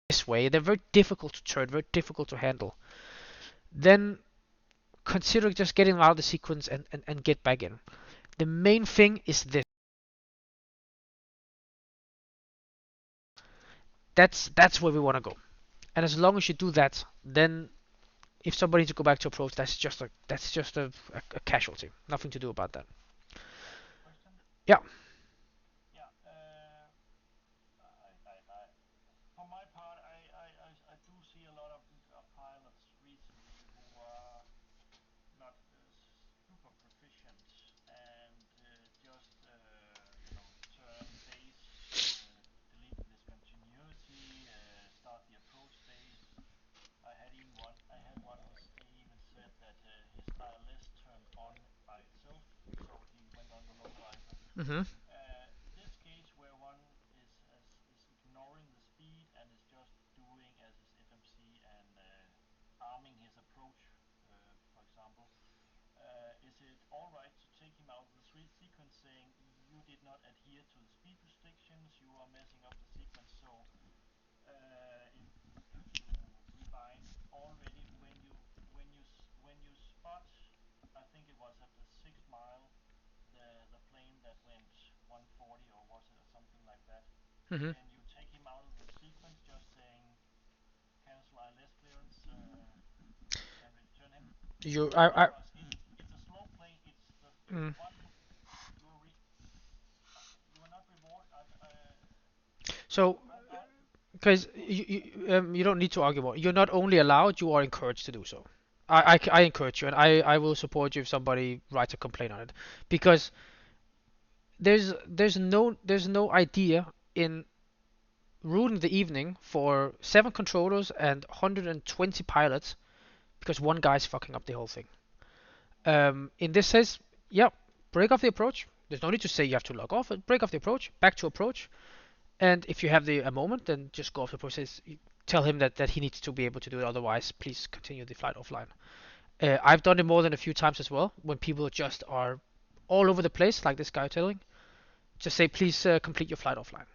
this way, they're very difficult to turn, very difficult to handle, then consider just getting out of the sequence and get back in. The main thing is this. That's where we want to go. And as long as you do that, then if somebody needs to go back to approach, that's just a casualty. Nothing to do about that.
Question?
Yeah.
Yeah. For my part, I do see a lot of pilots recently who are not super proficient and just turn base, delete the discontinuity, start the approach base. I had one who even said that his ILS turned on by itself, so he went on the localizer.
Mm-hmm.
This case where one is ignoring the speed and is just doing as his FMC and arming his approach, for example, is it all right to take him out of the sequence saying you did not adhere to the speed restrictions, you are messing up the sequence, so if due to rebind already when you spot, I think it was at the 6 mile, the plane that went 140 or was it or something like that,
Mm-hmm.
can you take him out of the sequence just saying cancel ILS clearance and return him?
You,
Because it's a slow plane. It's the
mm.
one you are you are not reward.
So,
I
because you don't need to argue more. You're not only allowed, you are encouraged to do so. I encourage you, and I will support you if somebody writes a complaint on it, because there's no idea in ruining the evening for 7 controllers and 120 pilots because one guy's fucking up the whole thing. In this case, yeah, break off the approach. There's no need to say you have to log off. Break off the approach, back to approach, and if you have a moment, then just go off the process. Tell him that he needs to be able to do it. Otherwise, please continue the flight offline. I've done it more than a few times as well when people just are all over the place, like this guy telling. Just say, please complete your flight offline.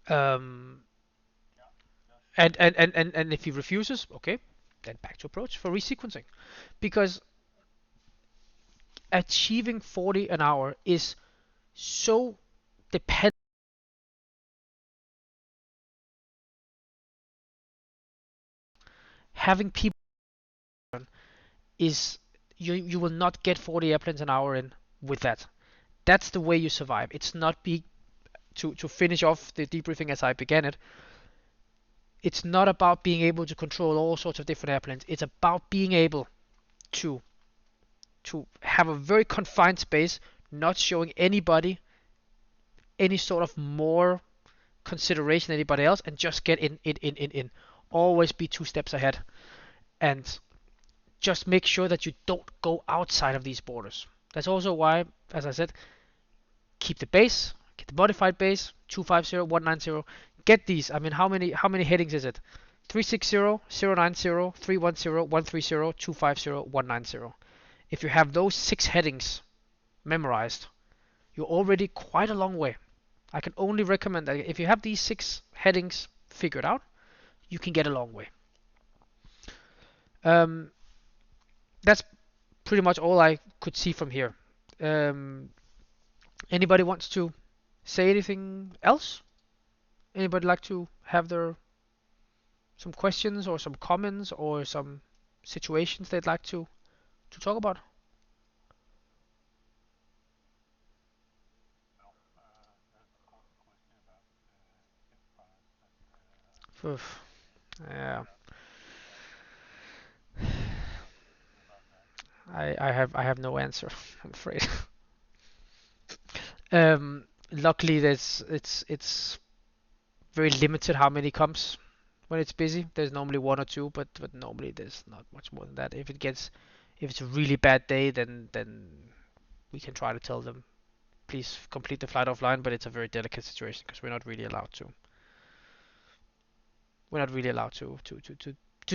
Um,
yeah, just
and if he refuses, okay, then back to approach for resequencing. Because achieving 40 an hour is so dependent. Having people is you will not get 40 airplanes an hour in with that. That's the way you survive. It's not be to finish off the debriefing as I began it. It's not about being able to control all sorts of different airplanes. It's about being able to have a very confined space, not showing anybody any sort of more consideration than anybody else, and just get in. Always be 2 steps ahead, and just make sure that you don't go outside of these borders. That's also why, as I said, keep the base, get the modified base, 250, 190. Get these. I mean, how many headings is it? 360, 090, 310, 130, 250, 190. If you have those 6 headings memorized, you're already quite a long way. I can only recommend that if you have these 6 headings figured out, you can get a long way. Um, that's pretty much all I could see from here. Um, Anybody wants to say anything else? Anybody like to have their some questions or some comments or some situations they'd like to talk about?
no. There's of course a question about F cars that
Oof. Yeah,
yeah. What can you do about that?
I have no answer. I'm afraid. Luckily, it's very limited how many comes when it's busy. There's normally 1 or 2, but normally there's not much more than that. If it's a really bad day, then we can try to tell them please complete the flight offline. But it's a very delicate situation because we're not really allowed to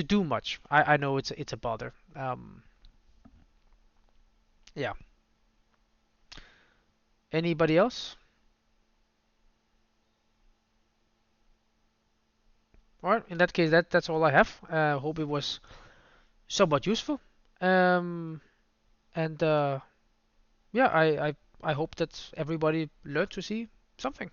do much. I know it's a bother. Yeah. Anybody else? All right. In that case, that's all I have. Hope it was somewhat useful. Um, and yeah, I hope that everybody learned to see something.